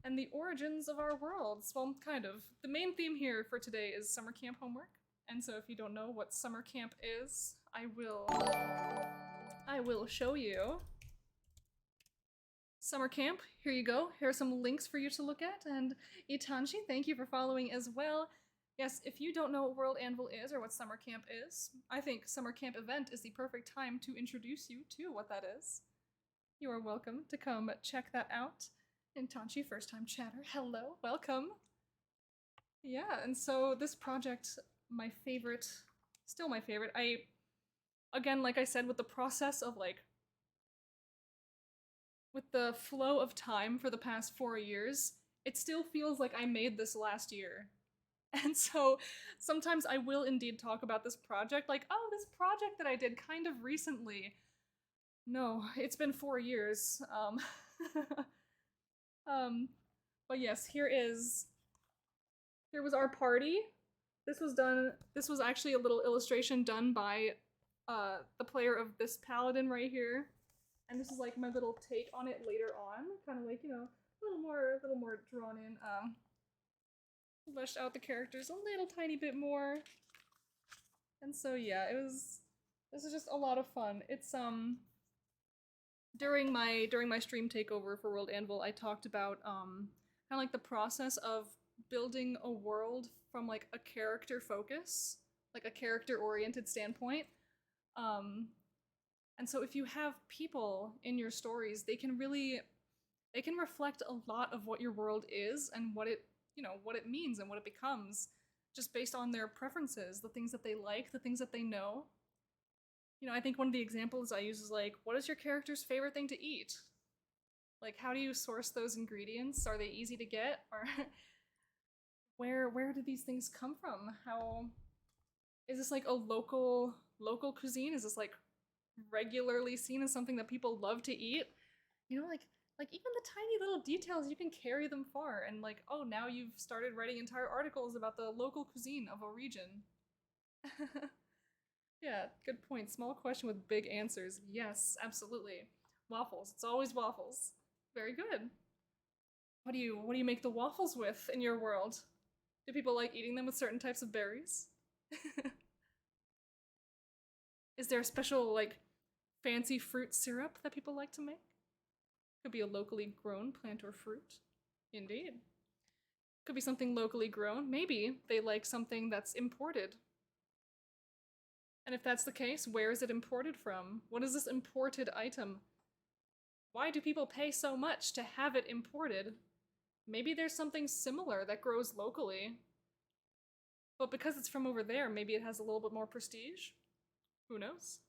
And the origins of our worlds. Well, kind of. The main theme here for today is summer camp homework. And so if you don't know what summer camp is, I will show you. Summer camp, here you go. Here are some links for you to look at. And Itanchi, thank you for following as well. Yes, if you don't know what WorldAnvil is or what summer camp is, I think summer camp event is the perfect time to introduce you to what that is. You are welcome to come check that out. Itanchi, first time chatter, hello, welcome. Yeah, and so this project, my favorite, still my favorite. Again, like I said, with the process of like, with the flow of time for the past 4 years, it still feels like I made this last year. And so sometimes I will indeed talk about this project, like, oh, this project that I did kind of recently. No, it's been 4 years. But yes, here was our party. This was actually a little illustration done by the player of this paladin right here. And this is like my little take on it later on, kind of like, you know, a little more drawn in, fleshed out the characters a little tiny bit more. And so yeah, this is just a lot of fun. It's during my stream takeover for WorldAnvil, I talked about kind of like the process of building a world from like a character focus, like a character oriented standpoint. And so if you have people in your stories, they can reflect a lot of what your world is and what it, you know, what it means and what it becomes, just based on their preferences, the things that they like, the things that they know. You know, I think one of the examples I use is like, what is your character's favorite thing to eat? Like, how do you source those ingredients? Are they easy to get? Or where do these things come from? How is this like a local cuisine? Is this like regularly seen as something that people love to eat? You know, like even the tiny little details, you can carry them far. And like, oh, now you've started writing entire articles about the local cuisine of a region. Yeah, good point. Small question with big answers. Yes, absolutely. Waffles. It's always waffles. Very good. What do you make the waffles with in your world? Do people like eating them with certain types of berries? Is there a special like fancy fruit syrup that people like to make? Could be a locally grown plant or fruit. Indeed. Could be something locally grown. Maybe they like something that's imported. And if that's the case, where is it imported from? What is this imported item? Why do people pay so much to have it imported? Maybe there's something similar that grows locally. But because it's from over there, maybe it has a little bit more prestige? Who knows?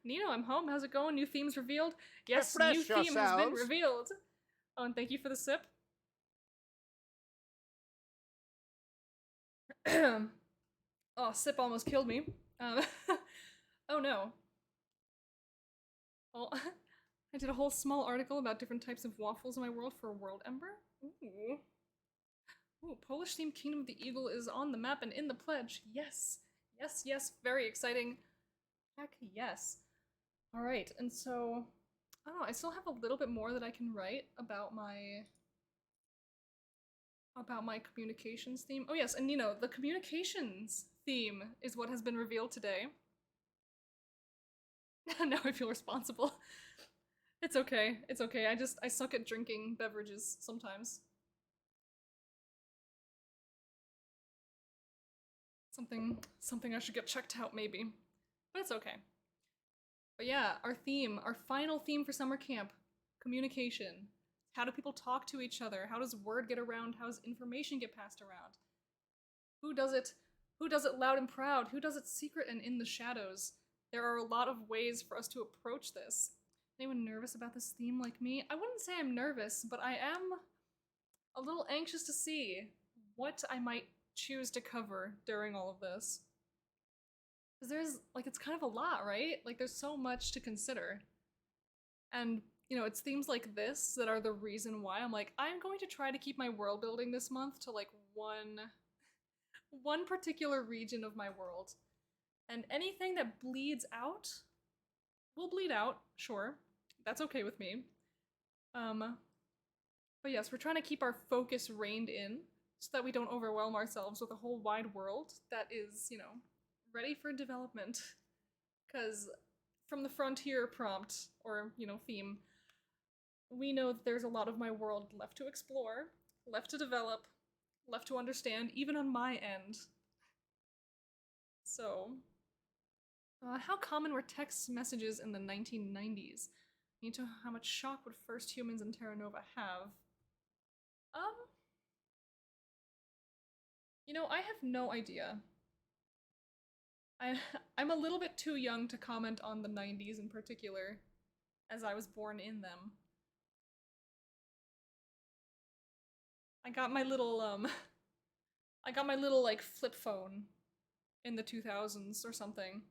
Nino, I'm home. How's it going? New themes revealed? Yes, Refresh new theme has been yourselves. revealed. Oh, and thank you for the sip. Oh, sip almost killed me. Oh no. Well, I did a whole small article about different types of waffles in my world for World Ember. Ooh. Ooh, Polish themed Kingdom of the Eagle is on the map and in the pledge. Yes. Yes, yes, very exciting. Heck yes. Alright, and so, I don't know, I still have a little bit more that I can write about my communications theme. Oh yes, and you know, the communications theme is what has been revealed today. Now I feel responsible. It's okay, it's okay. I suck at drinking beverages sometimes. Something I should get checked out maybe. But it's okay. But yeah, our final theme for summer camp. communication. How do people talk to each other? How does word get around? How does information get passed around? Who does it? Who does it loud and proud? Who does it secret and in the shadows? There are a lot of ways for us to approach this. Anyone nervous about this theme like me? I wouldn't say I'm nervous, but I am a little anxious to see what I might choose to cover during all of this. Because there's, like, it's kind of a lot, right? Like, there's so much to consider. And, you know, it's themes like this that are the reason why I'm like, I'm going to try to keep my world building this month to, like, one particular region of my world. And anything that bleeds out will bleed out, sure. That's okay with me. But yes, we're trying to keep our focus reined in so that we don't overwhelm ourselves with a whole wide world that is, you know, ready for development. Because from the frontier prompt, or, you know, theme, we know that there's a lot of my world left to explore, left to develop, left to understand, even on my end. So, how common were text messages in the 1990s? Need to know how much shock would first humans in Terra Nova have? You know, I have no idea. I'm a little bit too young to comment on the 90s in particular, as I was born in them. I got my little, like, flip phone in the 2000s or something.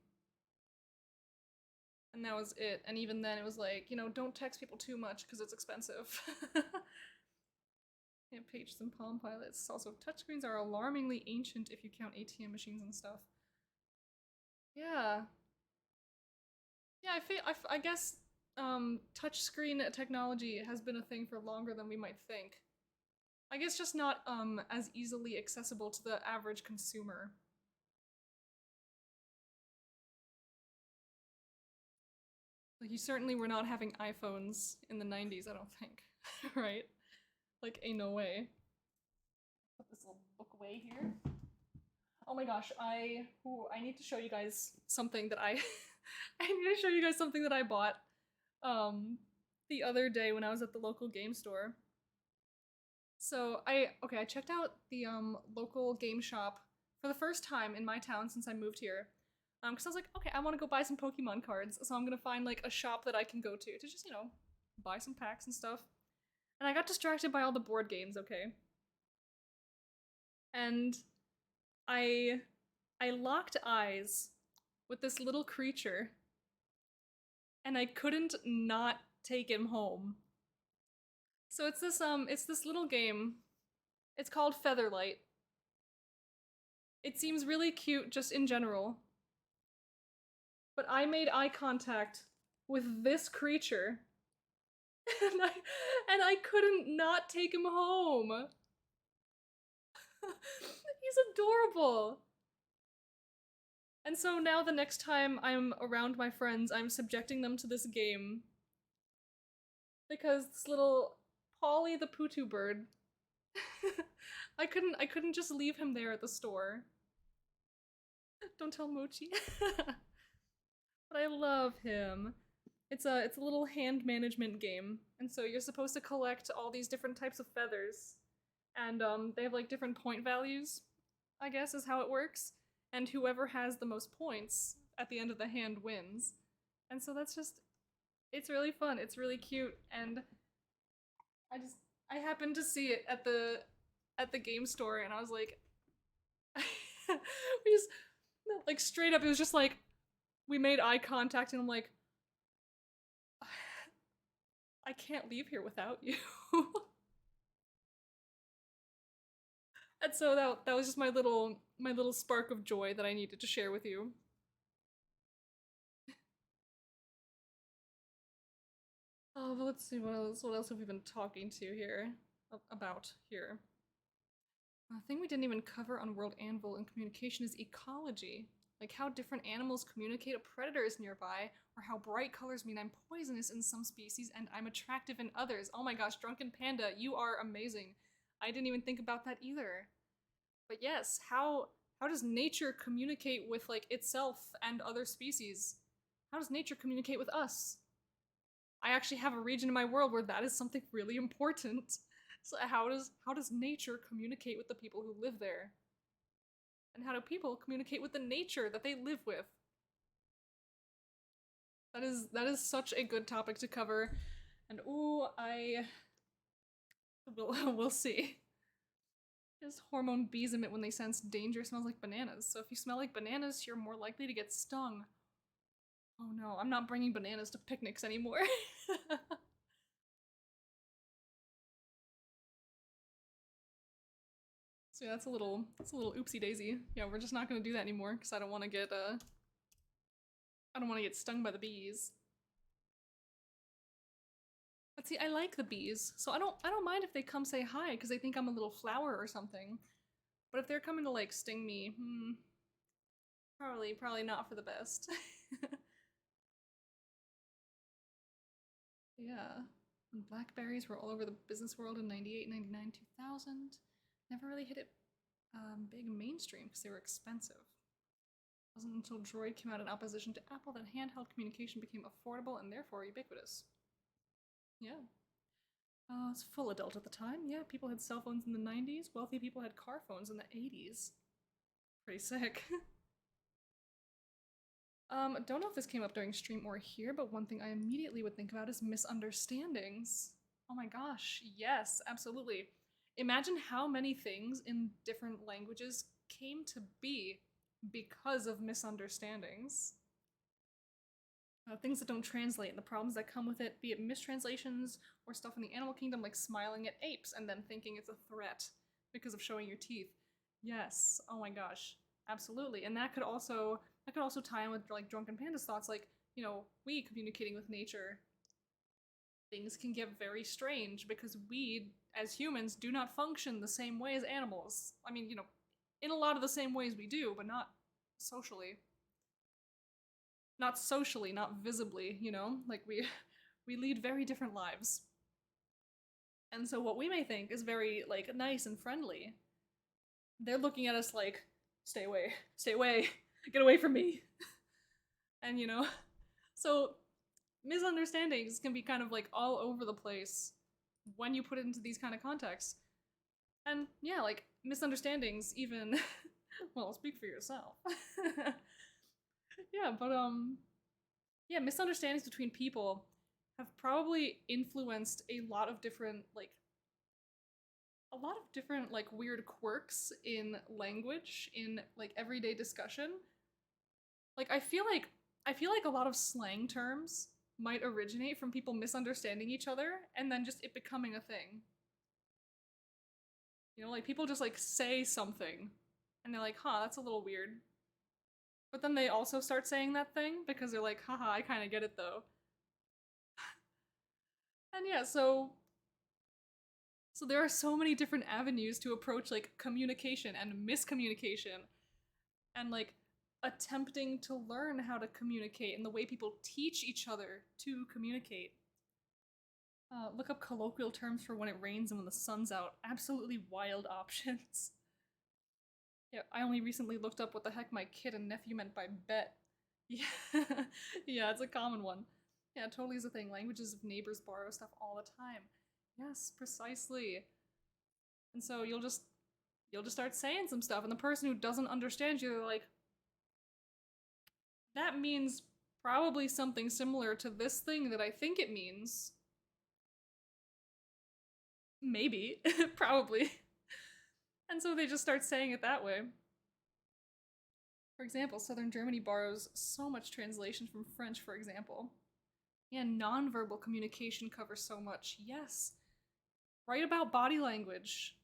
And that was it. And even then it was like, you know, don't text people too much because it's expensive. Yeah, pages and Palm Pilots. Also, touchscreens are alarmingly ancient if you count ATM machines and stuff. Yeah. Yeah, I guess touchscreen technology has been a thing for longer than we might think. I guess just not as easily accessible to the average consumer. Like, you certainly were not having iPhones in the 90s, I don't think. Right? Like, ain't no way. Put this little book away here. Oh my gosh, I need to show you guys something that I need to show you guys something that I bought the other day when I was at the local game store. So I checked out the local game shop for the first time in my town since I moved here. Because I was like, okay, I want to go buy some Pokemon cards, so I'm gonna find like a shop that I can go to just, you know, buy some packs and stuff. And I got distracted by all the board games, okay? And I locked eyes with this little creature, and I couldn't not take him home. So it's this little game. It's called Featherlight. It seems really cute just in general. But I made eye contact with this creature, and I couldn't not take him home. He's adorable. And so now the next time I'm around my friends, I'm subjecting them to this game. Because this little Polly the Putu bird, I couldn't just leave him there at the store. Don't tell Mochi. But I love him. It's a little hand management game, and so you're supposed to collect all these different types of feathers, and they have like different point values, I guess is how it works, and whoever has the most points at the end of the hand wins. And so that's just, it's really fun, it's really cute, and I happened to see it at the game store, and I was like, we just, like, straight up, it was just like, we made eye contact, and I'm like, I can't leave here without you. And so that was just my little spark of joy that I needed to share with you. Oh, but let's see, what else have we been talking to here about here? A thing we didn't even cover on WorldAnvil in communication is ecology. Like how different animals communicate a predator is nearby, or how bright colors mean I'm poisonous in some species and I'm attractive in others. Oh my gosh, Drunken Panda, you are amazing. I didn't even think about that either. But yes, how does nature communicate with like itself and other species? How does nature communicate with us? I actually have a region in my world where that is something really important. So how does nature communicate with the people who live there? And how do people communicate with the nature that they live with? That is such a good topic to cover. And ooh, we'll see. Because hormone bees emit when they sense danger smells like bananas. So if you smell like bananas, you're more likely to get stung. Oh no, I'm not bringing bananas to picnics anymore. So yeah, that's a little oopsie daisy. Yeah, we're just not gonna do that anymore because I don't want to get stung by the bees. But see, I like the bees, so I don't mind if they come say hi because they think I'm a little flower or something. But if they're coming to like sting me, probably not for the best. Yeah. And blackberries were all over the business world in 98, 99, 2000. Never really hit it big mainstream because they were expensive. It wasn't until Droid came out in opposition to Apple that handheld communication became affordable and therefore ubiquitous. Yeah. It's full adult at the time. Yeah, people had cell phones in the 90s. Wealthy people had car phones in the 80s. Pretty sick. Don't know if this came up during stream or here, but one thing I immediately would think about is misunderstandings. Oh my gosh, yes, absolutely. Imagine how many things in different languages came to be because of misunderstandings. Things that don't translate and the problems that come with it, be it mistranslations or stuff in the animal kingdom like smiling at apes and then thinking it's a threat because of showing your teeth. Yes, oh my gosh, absolutely. And that could also tie in with like Drunken Panda's thoughts, like, we communicating with nature. Things can get very strange because we, as humans, do not function the same way as animals. I mean, in a lot of the same ways we do, but not socially. Not socially, not visibly, Like we lead very different lives. And so what we may think is very like nice and friendly, they're looking at us like, stay away, get away from me. And so misunderstandings can be kind of like all over the place when you put it into these kind of contexts. And yeah, like misunderstandings even well, speak for yourself. Yeah, but yeah, misunderstandings between people have probably influenced a lot of different weird quirks in language in like everyday discussion. Like I feel like a lot of slang terms might originate from people misunderstanding each other and then just it becoming a thing. Like people just like say something and they're like, "Huh, that's a little weird." But then they also start saying that thing because they're like, "Haha, I kind of get it though." And yeah, so there are so many different avenues to approach like communication and miscommunication and like attempting to learn how to communicate and the way people teach each other to communicate. Look up colloquial terms for when it rains and when the sun's out. Absolutely wild options. Yeah, I only recently looked up what the heck my kid and nephew meant by bet. Yeah, yeah, it's a common one. Yeah, it totally is a thing. Languages of neighbors borrow stuff all the time. Yes, precisely. And so you'll just start saying some stuff, and the person who doesn't understand you, they're like, that means probably something similar to this thing that I think it means. Maybe, probably. And so they just start saying it that way. For example, Southern Germany borrows so much translation from French, for example. And nonverbal communication covers so much. Yes. Write about body language.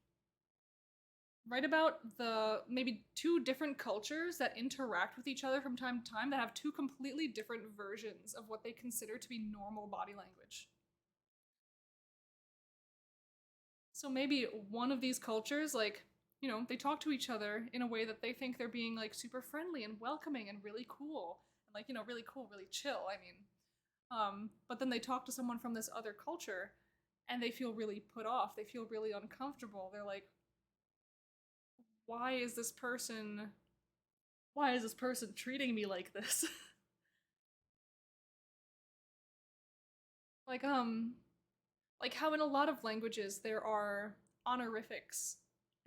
Write about the maybe two different cultures that interact with each other from time to time that have two completely different versions of what they consider to be normal body language. So maybe one of these cultures, like, they talk to each other in a way that they think they're being like super friendly and welcoming and really cool. And like, really cool, really chill, I mean. But then they talk to someone from this other culture and they feel really put off. They feel really uncomfortable. They're like, why is this person why is this person, treating me like this? Like um like how in a lot of languages there are honorifics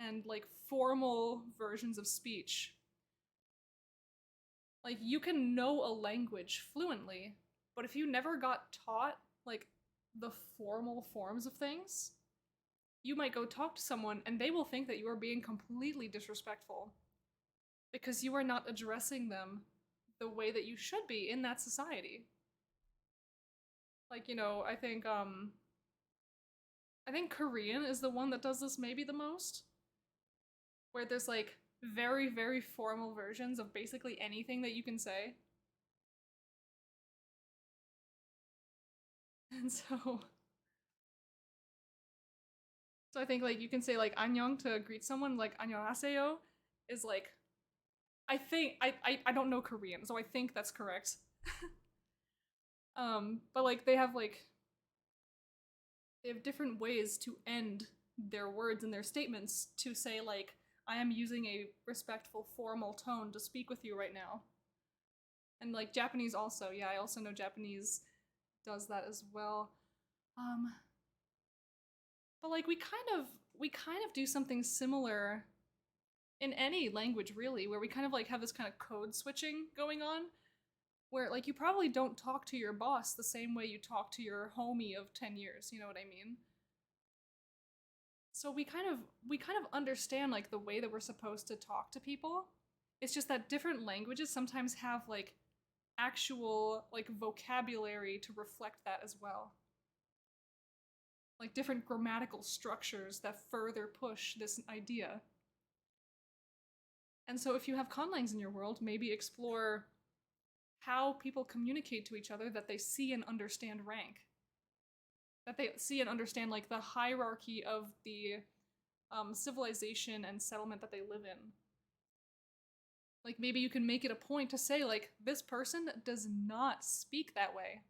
and like formal versions of speech. Like you can know a language fluently, but if you never got taught like the formal forms of things, you might go talk to someone and they will think that you are being completely disrespectful because you are not addressing them the way that you should be in that society. Like, I think Korean is the one that does this maybe the most, where there's like very, very formal versions of basically anything that you can say. And so I think like you can say like annyeong to greet someone, like annyeonghaseyo is like I think I don't know Korean, so I think that's correct. But like they have different ways to end their words and their statements to say like I am using a respectful formal tone to speak with you right now. And like Japanese also, yeah, I also know Japanese does that as well. Um but like we kind of do something similar in any language really, where we kind of like have this kind of code switching going on, where like you probably don't talk to your boss the same way you talk to your homie of 10 years, you know what I mean? So we kind of understand like the way that we're supposed to talk to people. It's just that different languages sometimes have like actual like vocabulary to reflect that as well. Like different grammatical structures that further push this idea. And so if you have conlangs in your world, maybe explore how people communicate to each other that they see and understand rank. That they see and understand like the hierarchy of the civilization and settlement that they live in. Like maybe you can make it a point to say like this person does not speak that way.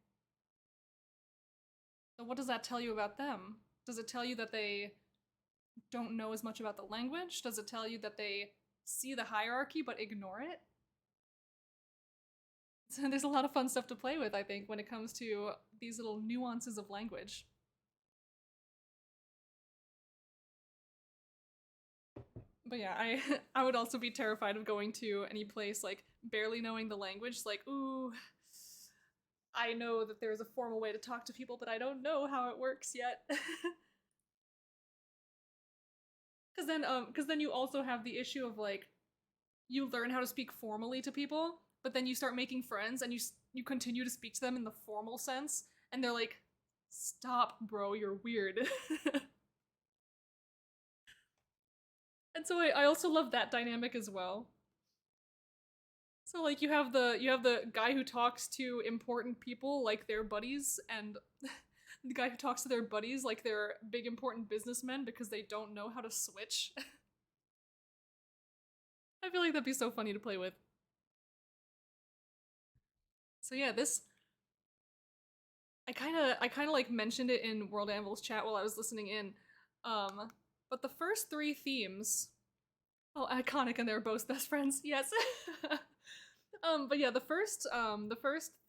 So what does that tell you about them? Does it tell you that they don't know as much about the language? Does it tell you that they see the hierarchy but ignore it? So there's a lot of fun stuff to play with, I think, when it comes to these little nuances of language. But yeah, I would also be terrified of going to any place like barely knowing the language. Like, ooh, I know that there's a formal way to talk to people, but I don't know how it works yet. Because then you also have the issue of like you learn how to speak formally to people, but then you start making friends and you continue to speak to them in the formal sense, and they're like, "Stop, bro, you're weird." And so I also love that dynamic as well. So like you have the guy who talks to important people like their buddies, and the guy who talks to their buddies like they're big important businessmen because they don't know how to switch. I feel like that'd be so funny to play with. So yeah, this I kind of like mentioned it in WorldAnvil's chat while I was listening in. Um but the first three themes, oh, iconic, and they're both best friends. Yes. But yeah, the first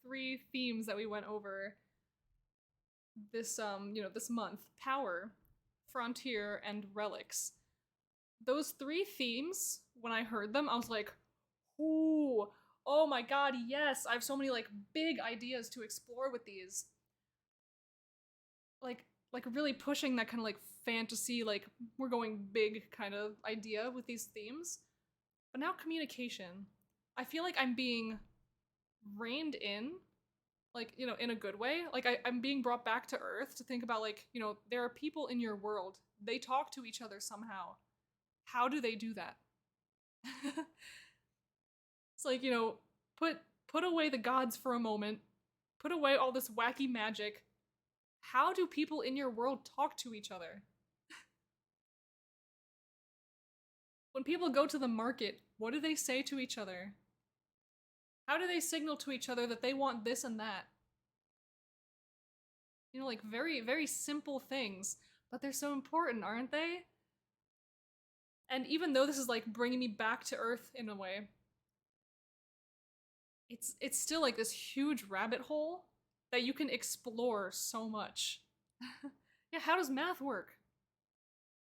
three themes that we went over this this month, power, frontier, and relics. Those three themes, when I heard them, I was like, ooh, oh my god, yes, I have so many like big ideas to explore with these. Like really pushing that kind of like fantasy, like we're going big kind of idea with these themes. But now communication. I feel like I'm being reined in, like, in a good way. Like I'm being brought back to Earth to think about like, there are people in your world. They talk to each other somehow. How do they do that? It's like, put away the gods for a moment. Put away all this wacky magic. How do people in your world talk to each other? When people go to the market, what do they say to each other? How do they signal to each other that they want this and that? Like very, very simple things, but they're so important, aren't they? And even though this is like bringing me back to Earth in a way, it's still like this huge rabbit hole that you can explore so much. Yeah, how does math work?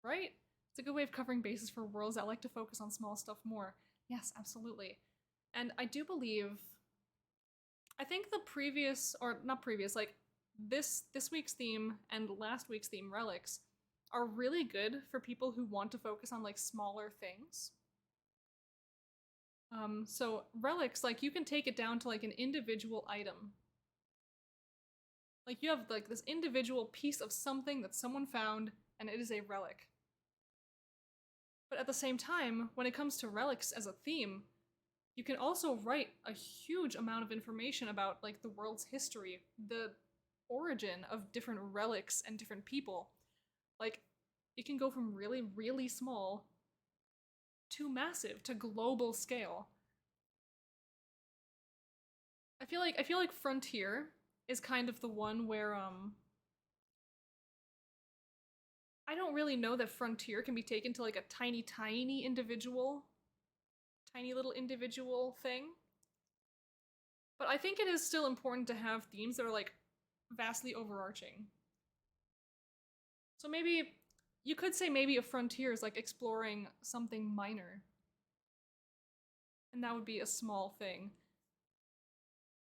Right? It's a good way of covering bases for worlds that like to focus on small stuff more. Yes, absolutely. And I do believe, I think the previous, or not previous, like this week's theme and last week's theme, relics, are really good for people who want to focus on like smaller things. So relics, like you can take it down to like an individual item. Like you have like this individual piece of something that someone found and it is a relic. But at the same time, when it comes to relics as a theme, you can also write a huge amount of information about like the world's history, the origin of different relics and different people. Like it can go from really, really small to massive, to global scale. I feel like Frontier is kind of the one where I don't really know that Frontier can be taken to like a tiny little individual thing. But I think it is still important to have themes that are like vastly overarching. So maybe you could say maybe a frontier is like exploring something minor. And that would be a small thing.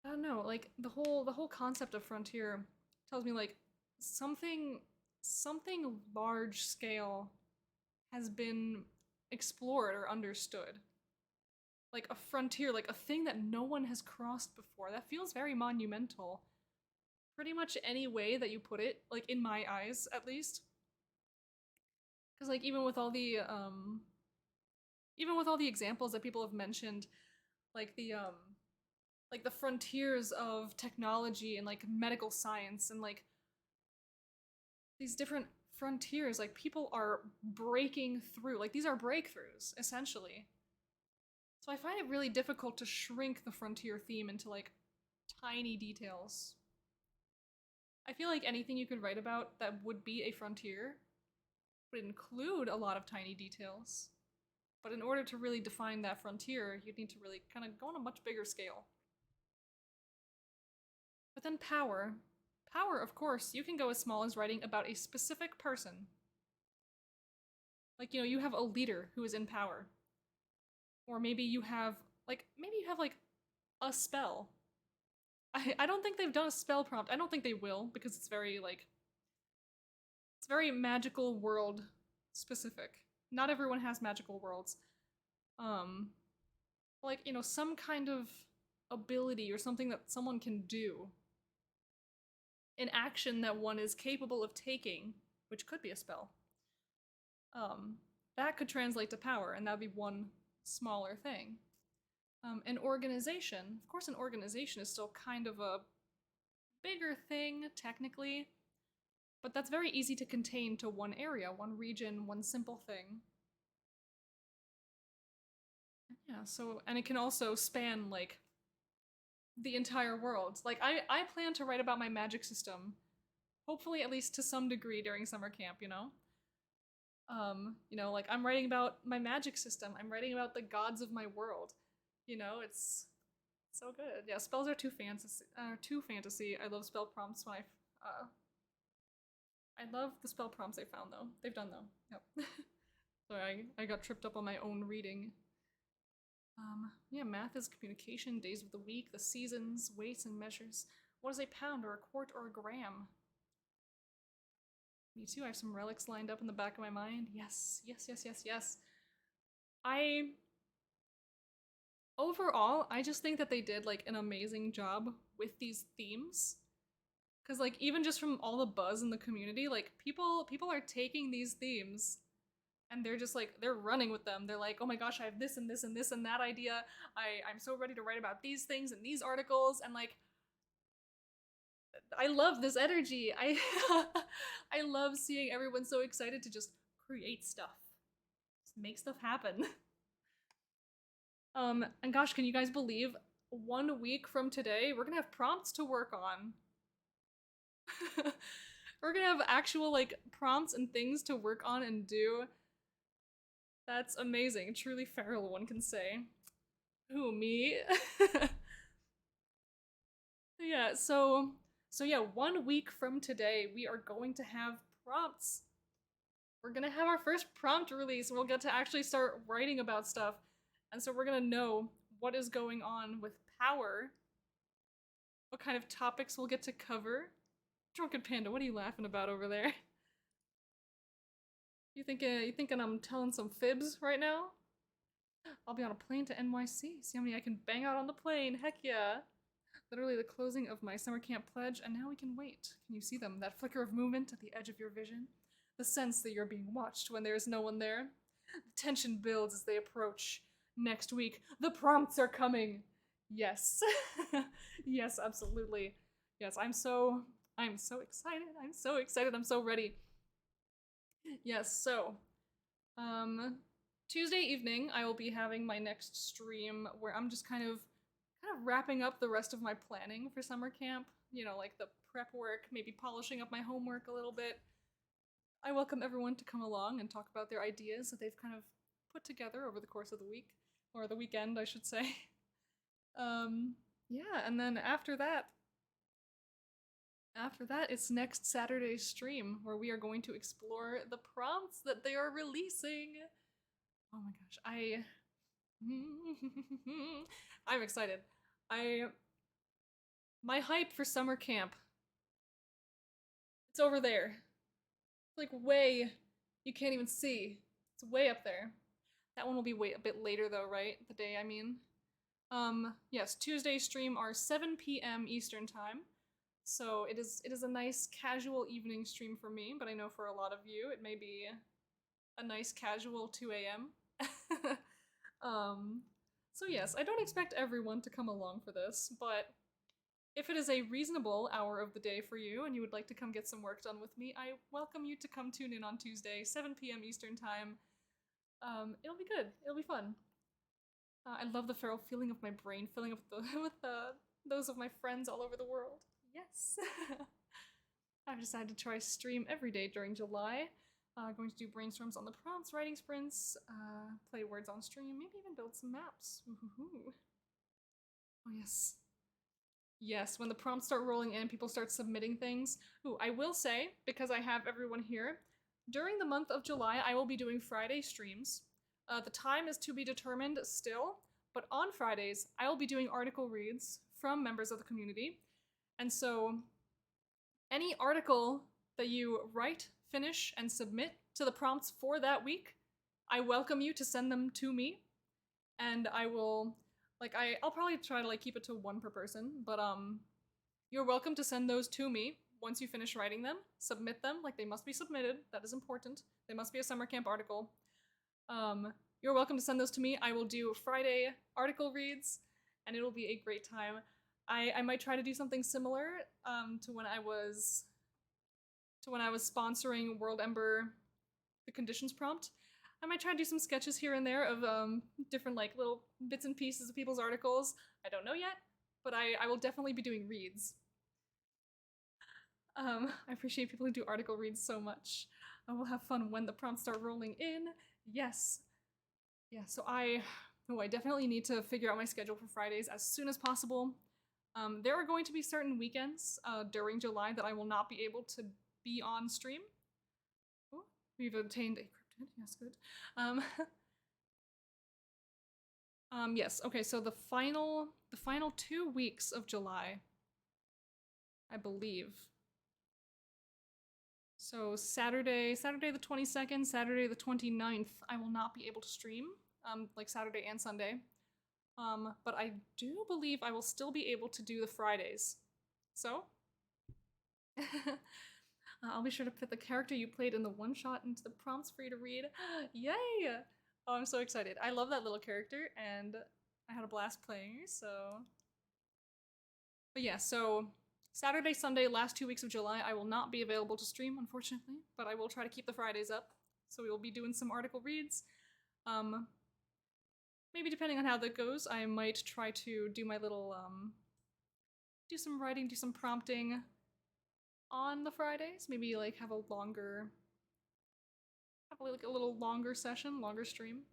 I don't know, like the whole concept of frontier tells me like something large scale has been explored or understood. Like a frontier, like a thing that no one has crossed before. That feels very monumental. Pretty much any way that you put it, like in my eyes at least. Because like even with all the examples that people have mentioned, like the frontiers of technology and like medical science and like these different frontiers, like people are breaking through. Like these are breakthroughs, essentially. So I find it really difficult to shrink the frontier theme into like tiny details. I feel like anything you could write about that would be a frontier would include a lot of tiny details. But in order to really define that frontier, you'd need to really kind of go on a much bigger scale. But then power. Power, of course, you can go as small as writing about a specific person. Like, you know, you have a leader who is in power. Or maybe you have like a spell. I don't think they've done a spell prompt. I don't think they will because it's very like it's very magical world specific. Not everyone has magical worlds. Like, you know, some kind of ability or something that someone can do. An action that one is capable of taking, which could be a spell. That could translate to power, and that would be one smaller thing. An organization. Of course, an organization is still kind of a bigger thing, technically, but that's very easy to contain to one area, one region, one simple thing. Yeah, so, and it can also span, like, the entire world. Like, I plan to write about my magic system, hopefully at least to some degree during summer camp, you know? You know, like, I'm writing about my magic system, I'm writing about the gods of my world. You know, it's so good. Yeah, spells are too fantasy. I love spell prompts when I love the spell prompts they found though. They've done though. Yep. Sorry, I got tripped up on my own reading. Yeah, math is communication, days of the week, the seasons, weights and measures. What is a pound or a quart or a gram? Me too, I have some relics lined up in the back of my mind. Yes, yes, yes, yes, yes. Overall, I just think that they did like an amazing job with these themes. Cause like even just from all the buzz in the community, like people are taking these themes and they're just like they're running with them. They're like, oh my gosh, I have this and this and this and that idea. I'm so ready to write about these things and these articles, and like I love this energy. I love seeing everyone so excited to just create stuff. Just make stuff happen. And gosh, can you guys believe 1 week from today, we're gonna have prompts to work on. We're gonna have actual, like, prompts and things to work on and do. That's amazing. Truly feral, one can say. Who, me? Yeah, so So yeah, 1 week from today, we are going to have prompts. We're gonna have our first prompt release, and we'll get to actually start writing about stuff. And so we're gonna know what is going on with power, what kind of topics we'll get to cover. Drunken Panda, what are you laughing about over there? You thinking I'm telling some fibs right now? I'll be on a plane to NYC. See how many I can bang out on the plane. Heck yeah. Literally the closing of my summer camp pledge, and now we can wait. Can you see them? That flicker of movement at the edge of your vision? The sense that you're being watched when there is no one there? The tension builds as they approach. Next week, the prompts are coming! Yes. Yes, absolutely. Yes, I'm so excited. I'm so excited. I'm so ready. Yes, so, Tuesday evening, I will be having my next stream where I'm just kind of wrapping up the rest of my planning for summer camp. You know, like the prep work, maybe polishing up my homework a little bit. I welcome everyone to come along and talk about their ideas that they've kind of put together over the course of the week, or the weekend, I should say. Yeah, and then after that, it's next Saturday's stream where we are going to explore the prompts that they are releasing. Oh my gosh, I'm excited. My hype for summer camp, it's over there. It's like way, you can't even see. It's way up there. That one will be a bit later though, right? The day, I mean. Yes, Tuesday stream are 7 p.m. Eastern time. So it is a nice casual evening stream for me, but I know for a lot of you it may be a nice casual 2 a.m. So yes, I don't expect everyone to come along for this, but if it is a reasonable hour of the day for you and you would like to come get some work done with me, I welcome you to come tune in on Tuesday, 7 p.m. Eastern time. It'll be good. It'll be fun. I love the feral feeling of my brain filling up with those of my friends all over the world. Yes! I've decided to try stream every day during July. Going to do brainstorms on the prompts, writing sprints, play words on stream, maybe even build some maps. Ooh. Oh yes. Yes, when the prompts start rolling in, people start submitting things. Ooh, I will say, because I have everyone here, during the month of July, I will be doing Friday streams. The time is to be determined still, but on Fridays, I will be doing article reads from members of the community. And so, any article that you write, finish, and submit to the prompts for that week, I welcome you to send them to me. And I will, I'll probably try to keep it to one per person, but you're welcome to send those to me once you finish writing them. Submit them, they must be submitted. That is important. They must be a summer camp article. You're welcome to send those to me. I will do Friday article reads, and it'll be a great time. I might try to do something similar to when I was sponsoring WorldAnvil, the conditions prompt. I might try to do some sketches here and there of different little bits and pieces of people's articles. I don't know yet, but I will definitely be doing reads. I appreciate people who do article reads so much. I will have fun when the prompts start rolling in. Yes. Yeah, so I definitely need to figure out my schedule for Fridays as soon as possible. There are going to be certain weekends during July that I will not be able to be on stream. Ooh, we've obtained a cryptid. Yes, good. Yes. Okay. So the final 2 weeks of July, I believe. So Saturday the 22nd, Saturday the 29th, I will not be able to stream. Saturday and Sunday. But I do believe I will still be able to do the Fridays. So, I'll be sure to put the character you played in the one-shot into the prompts for you to read. Yay! Oh, I'm so excited. I love that little character, and I had a blast playing her, so... But yeah, so Saturday, Sunday, last 2 weeks of July, I will not be available to stream, unfortunately, but I will try to keep the Fridays up. So we will be doing some article reads. Maybe depending on how that goes, I might try to do my little, do some writing, do some prompting on the Fridays. Maybe, have a little longer session, longer stream.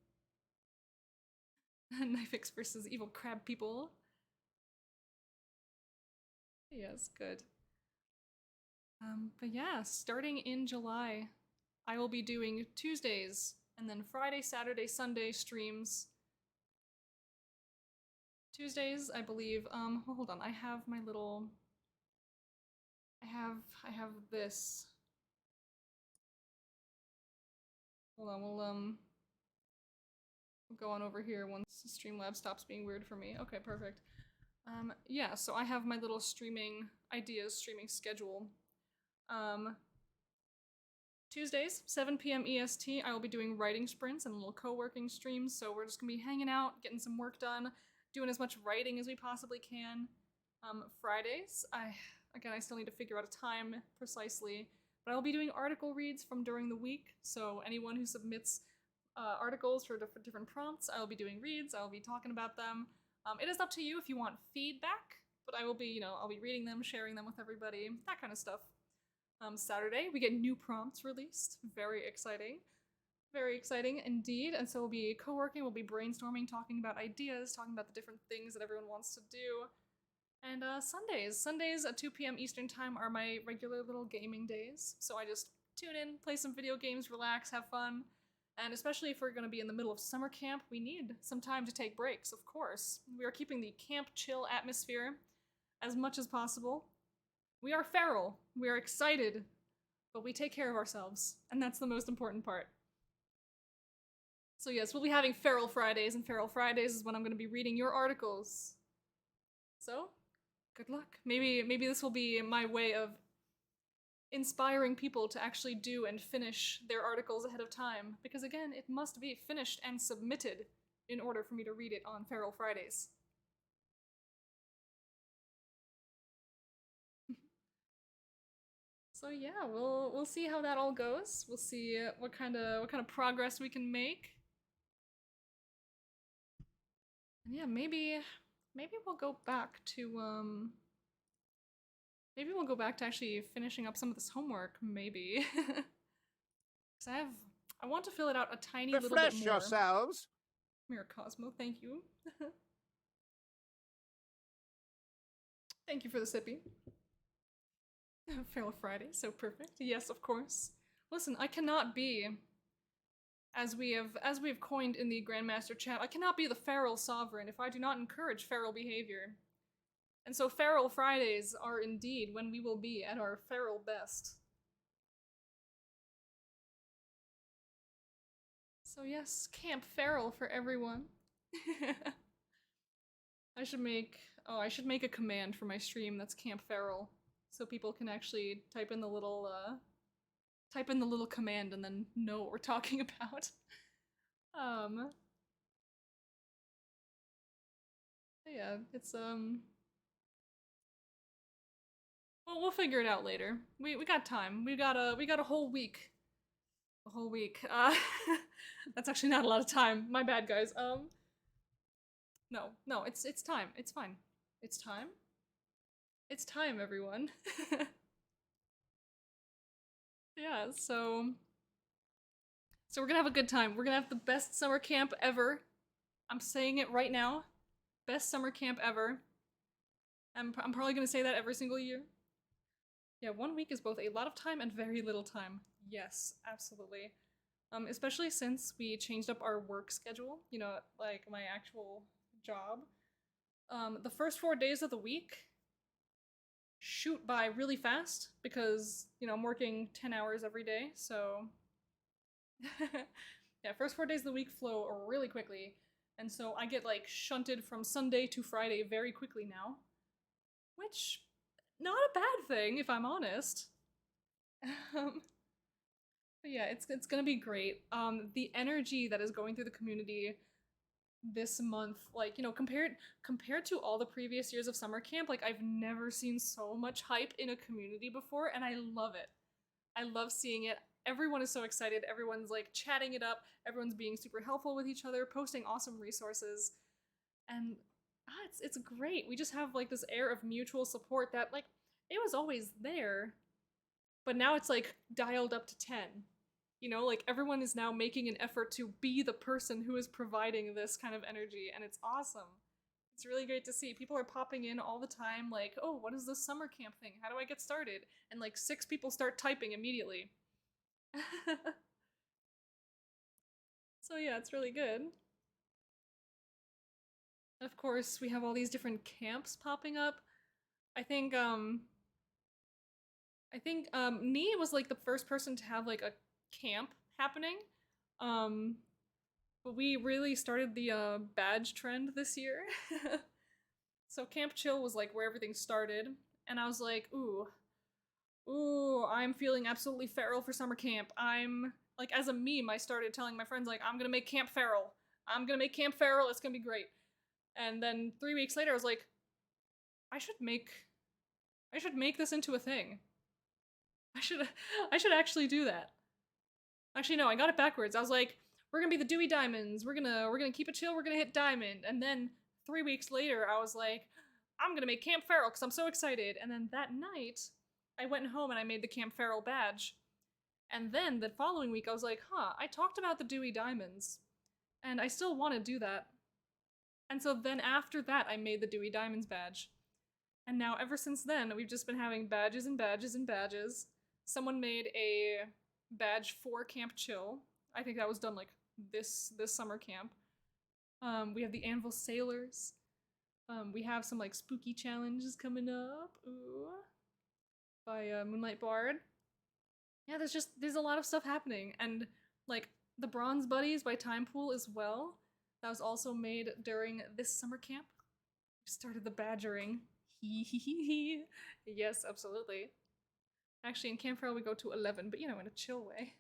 Knifex versus evil crab people. Yes, good. But yeah, starting in July, I will be doing Tuesdays and then Friday, Saturday, Sunday streams. Tuesdays, I believe. Well, hold on. I have my little. I have this. Hold on. We'll go on over here once Streamlabs stops being weird for me. Okay, perfect. Yeah. So I have my little streaming ideas, streaming schedule. Tuesdays, 7 p.m. EST, I will be doing writing sprints and little co-working streams, so we're just gonna be hanging out, getting some work done, doing as much writing as we possibly can. Fridays, I still need to figure out a time precisely, but I will be doing article reads from during the week, so anyone who submits articles for different prompts, I will be doing reads, I will be talking about them. It is up to you if you want feedback, but I will be, I'll be reading them, sharing them with everybody, that kind of stuff. Saturday, we get new prompts released. Very exciting. Very exciting indeed. And so we'll be co-working, we'll be brainstorming, talking about ideas, talking about the different things that everyone wants to do. And Sundays at 2 p.m. Eastern time are my regular little gaming days. So I just tune in, play some video games, relax, have fun. And especially if we're going to be in the middle of summer camp, we need some time to take breaks, of course. We are keeping the camp chill atmosphere as much as possible. We are feral, we are excited, but we take care of ourselves, and that's the most important part. So yes, we'll be having Feral Fridays, and Feral Fridays is when I'm going to be reading your articles. So, good luck. Maybe this will be my way of inspiring people to actually do and finish their articles ahead of time, because again, it must be finished and submitted in order for me to read it on Feral Fridays. So yeah, we'll see how that all goes. We'll see what kind of progress we can make. And yeah, maybe we'll go back to maybe we'll go back to actually finishing up some of this homework, maybe. Cuz I want to fill it out a tiny little bit more. Refresh yourselves. Mirror Cosmo, thank you. Thank you for the sippy. Feral Friday, so perfect. Yes, of course. Listen, I cannot be, as we have coined in the Grandmaster chat, I cannot be the feral sovereign if I do not encourage feral behavior. And so Feral Fridays are indeed when we will be at our feral best. So yes, Camp Feral for everyone. I should make a command for my stream that's Camp Feral. So people can actually type in the little command and then know what we're talking about. Yeah, it's well, we'll figure it out later. We got time. We got a whole week. A whole week. That's actually not a lot of time. My bad, guys. No, it's time. It's fine. It's time. It's time, everyone. Yeah, so we're gonna have a good time. We're gonna have the best summer camp ever. I'm saying it right now. Best summer camp ever. I'm probably gonna say that every single year. Yeah, 1 week is both a lot of time and very little time. Yes, absolutely. Especially since we changed up our work schedule, like my actual job. The first 4 days of the week shoot by really fast because, I'm working 10 hours every day, so yeah, first 4 days of the week flow really quickly, and so I get like shunted from Sunday to Friday very quickly now, which not a bad thing if I'm honest. But yeah, it's gonna be great. The energy that is going through the community this month, like, compared to all the previous years of summer camp, like, I've never seen so much hype in a community before, and I love it. I love seeing it. Everyone is so excited. Everyone's like chatting it up. Everyone's being super helpful with each other, posting awesome resources, and it's great. We just have like this air of mutual support that, like, it was always there, but now it's like dialed up to 10. Like, everyone is now making an effort to be the person who is providing this kind of energy, and it's awesome. It's really great to see. People are popping in all the time, like, oh, what is this summer camp thing? How do I get started? And like 6 people start typing immediately. So yeah, it's really good. Of course, we have all these different camps popping up. I think Nee was like the first person to have like a camp happening. Um but we really started the badge trend this year. So Camp Chill was like where everything started, and I was like, ooh, I'm feeling absolutely feral for summer camp. I'm like, as a meme, I started telling my friends like, I'm gonna make Camp Feral. I'm gonna make Camp Feral. It's gonna be great. And then 3 weeks later, I was like, I should make this into a thing. I should actually do that. Actually, no, I got it backwards. I was like, we're gonna be the Dewey Diamonds. We're gonna keep it chill. We're gonna hit Diamond. And then 3 weeks later, I was like, I'm gonna make Camp Feral because I'm so excited. And then that night, I went home and I made the Camp Feral badge. And then the following week, I was like, I talked about the Dewey Diamonds, and I still want to do that. And so then after that, I made the Dewey Diamonds badge. And now ever since then, we've just been having badges and badges and badges. Someone made a badge for Camp Chill. I think that was done like this summer camp. We have the Anvil Sailors. We have some like spooky challenges coming up. Ooh. By Moonlight Bard. Yeah, there's a lot of stuff happening. And like the Bronze Buddies by Time Pool as well. That was also made during this summer camp. We started the badgering. Yes, absolutely. Actually, in Camp Feral we go to 11, but you know, in a chill way.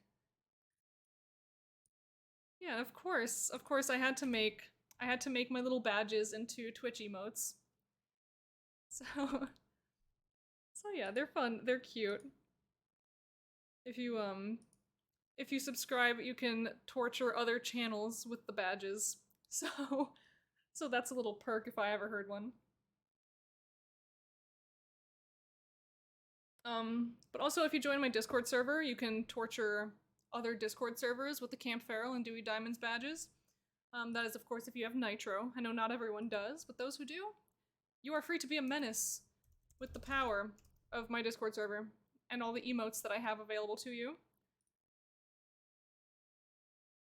Yeah, of course, I had to make my little badges into Twitch emotes. So, yeah, they're fun. They're cute. If you subscribe, you can torture other channels with the badges. So that's a little perk if I ever heard one. But also if you join my Discord server, you can torture other Discord servers with the Camp Feral and Dewey Diamonds badges. That is, of course, if you have Nitro. I know not everyone does, but those who do, you are free to be a menace with the power of my Discord server and all the emotes that I have available to you.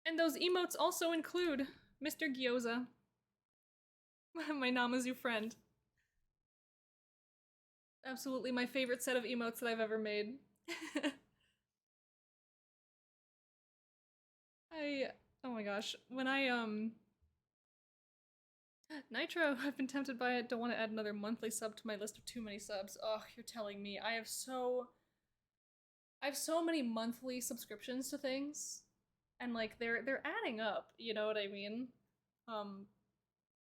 And those emotes also include Mr. Gyoza, my Namazu friend. Absolutely my favorite set of emotes that I've ever made. Oh my gosh, when Nitro, I've been tempted by it, don't want to add another monthly sub to my list of too many subs. Ugh, you're telling me. I have so many monthly subscriptions to things, and like they're adding up, you know what I mean?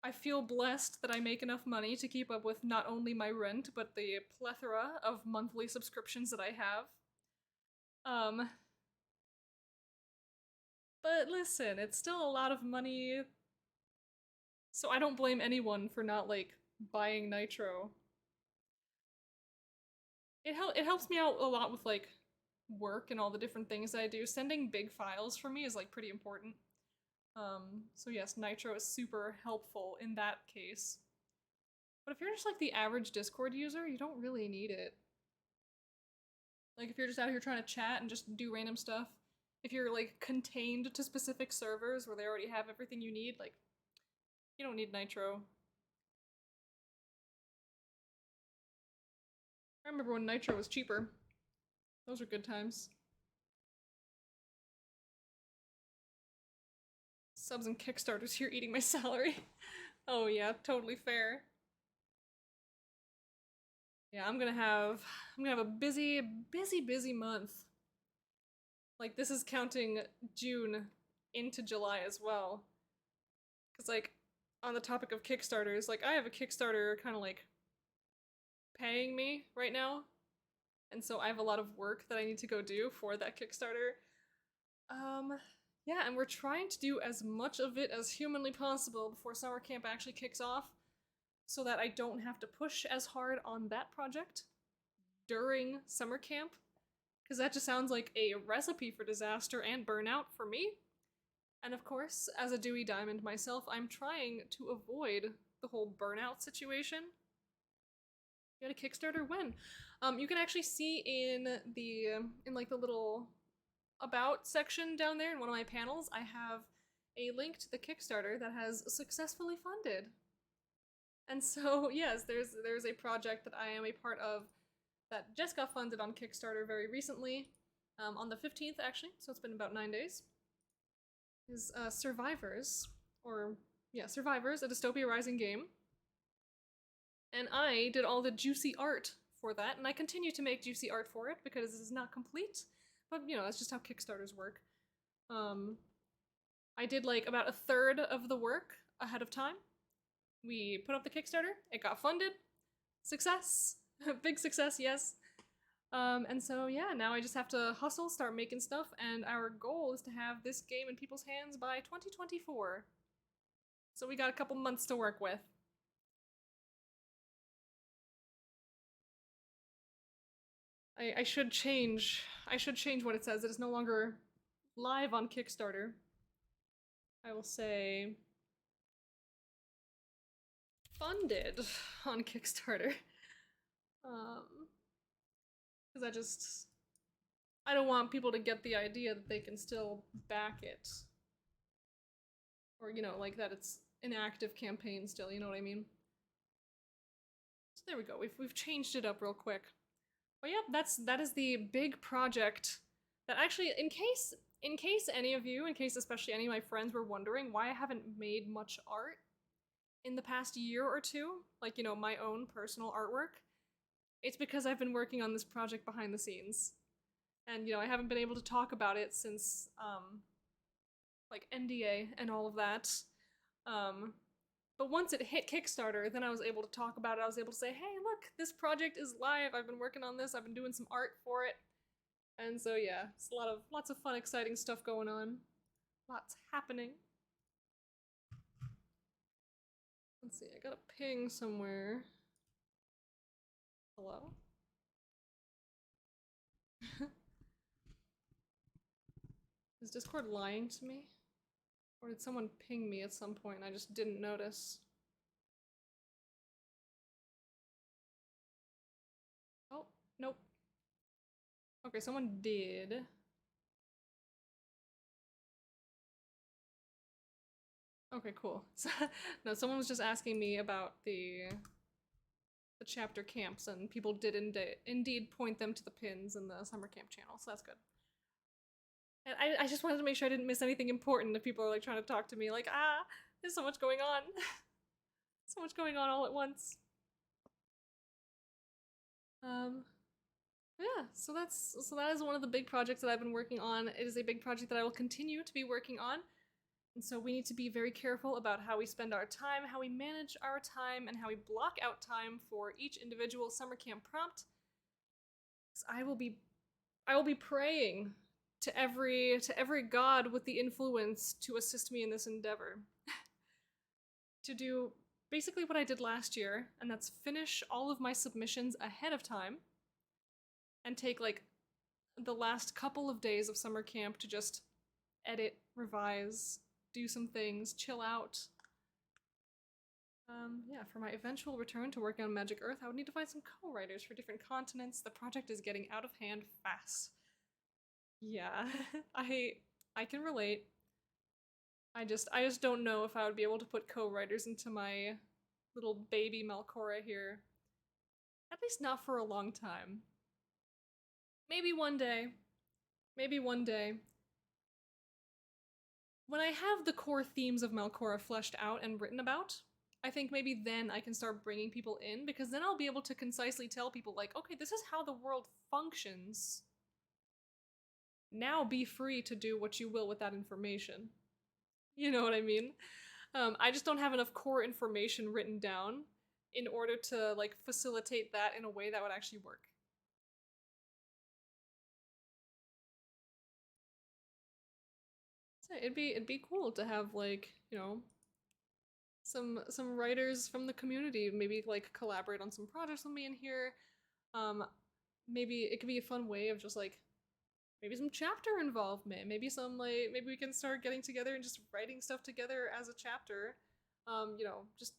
I feel blessed that I make enough money to keep up with not only my rent, but the plethora of monthly subscriptions that I have. But listen, it's still a lot of money, so I don't blame anyone for not, like, buying Nitro. It helps me out a lot with, like, work and all the different things that I do. Sending big files for me is, like, pretty important. So yes, Nitro is super helpful in that case. But if you're just, like, the average Discord user, you don't really need it. Like, if you're just out here trying to chat and just do random stuff, if you're, like, contained to specific servers where they already have everything you need, like, you don't need Nitro. I remember when Nitro was cheaper. Those were good times. Subs and Kickstarters here eating my salary. Oh yeah, totally fair. Yeah, I'm gonna have a busy month. Like, this is counting June into July as well. Cause like, on the topic of Kickstarters, like I have a Kickstarter kind of like paying me right now. And so I have a lot of work that I need to go do for that Kickstarter. Yeah, and we're trying to do as much of it as humanly possible before summer camp actually kicks off, so that I don't have to push as hard on that project during summer camp, because that just sounds like a recipe for disaster and burnout for me. And of course, as a Dewey Diamond myself, I'm trying to avoid the whole burnout situation. You got a Kickstarter? When? You can actually see in like the little about section down there in one of my panels, I have a link to the Kickstarter that has successfully funded. And so, yes, there's a project that I am a part of that just got funded on Kickstarter very recently, on the 15th actually, so it's been about 9 days. Is Survivors, Survivors, a Dystopia Rising game. And I did all the juicy art for that, and I continue to make juicy art for it because it is not complete. But, you know, that's just how Kickstarters work. I did like about a third of the work ahead of time. We put up the Kickstarter, it got funded. Success! Big success, yes. And so, yeah, now I just have to hustle, start making stuff, and our goal is to have this game in people's hands by 2024. So we got a couple months to work with. I should change what it says. It is no longer live on Kickstarter. I will say funded on Kickstarter. Because I don't want people to get the idea that they can still back it. Or, you know, like that it's an active campaign still, you know what I mean? So there we go, we've changed it up real quick. But yeah, that is the big project that actually, in case any of you, in case especially any of my friends were wondering why I haven't made much art in the past year or two, like, you know, my own personal artwork, it's because I've been working on this project behind the scenes. And, you know, I haven't been able to talk about it since, like, NDA and all of that. But once it hit Kickstarter, then I was able to talk about it. I was able to say, hey, look, this project is live. I've been working on this. I've been doing some art for it. And so, yeah, it's lots of fun, exciting stuff going on. Lots happening. Let's see, I got a ping somewhere. Hello? Is Discord lying to me? Or did someone ping me at some point and I just didn't notice? Oh, nope. Okay, someone did. Okay, cool. No, someone was just asking me about the chapter camps, and people did indeed point them to the pins in the SummerCamp channel, so that's good. And I just wanted to make sure I didn't miss anything important if people are like trying to talk to me, like, there's so much going on. So much going on all at once. Yeah, so that is one of the big projects that I've been working on. It is a big project that I will continue to be working on. And so we need to be very careful about how we spend our time, how we manage our time, and how we block out time for each individual SummerCamp prompt. I will be praying to every god with the influence to assist me in this endeavor. To do basically what I did last year, and that's finish all of my submissions ahead of time, and take like the last couple of days of SummerCamp to just edit, revise, do some things, chill out. Yeah, for my eventual return to working on Magic Earth, I would need to find some co-writers for different continents. The project is getting out of hand fast. Yeah, I can relate. I just don't know if I would be able to put co-writers into my little baby Malcora here. At least not for a long time. Maybe one day. Maybe one day. When I have the core themes of Malcora fleshed out and written about, I think maybe then I can start bringing people in, because then I'll be able to concisely tell people, like, okay, this is how the world functions. Now be free to do what you will with that information. You know what I mean? I just don't have enough core information written down in order to, like, facilitate that in a way that would actually work. So it'd be cool to have, like, you know, some writers from the community maybe like collaborate on some projects with me in here. Maybe it could be a fun way of just like maybe some chapter involvement, maybe we can start getting together and just writing stuff together as a chapter. You know, just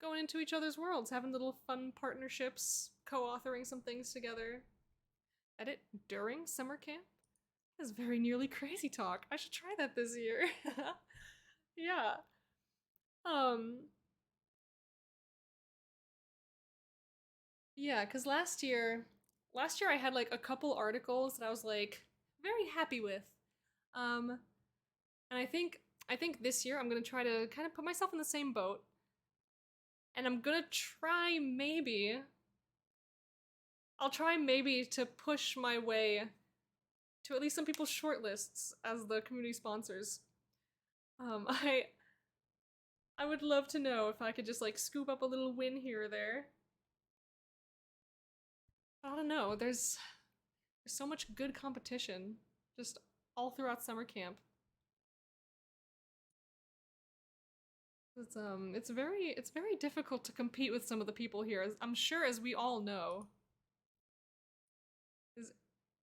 going into each other's worlds, having little fun partnerships, co-authoring some things together. Edit during summer camp? That's very nearly crazy talk. I should try that this year. Yeah. Um yeah, cuz last year I had like a couple articles that I was like very happy with. Um and I think this year I'm going to try to kind of put myself in the same boat, and I'm going to try maybe I'll try maybe to push my way to at least some people's shortlists as the community sponsors. Um, I I would love to know if I could just like scoop up a little win here or there. I don't know. There's so much good competition just all throughout summer camp. It's very difficult to compete with some of the people here. As I'm sure, as we all know, is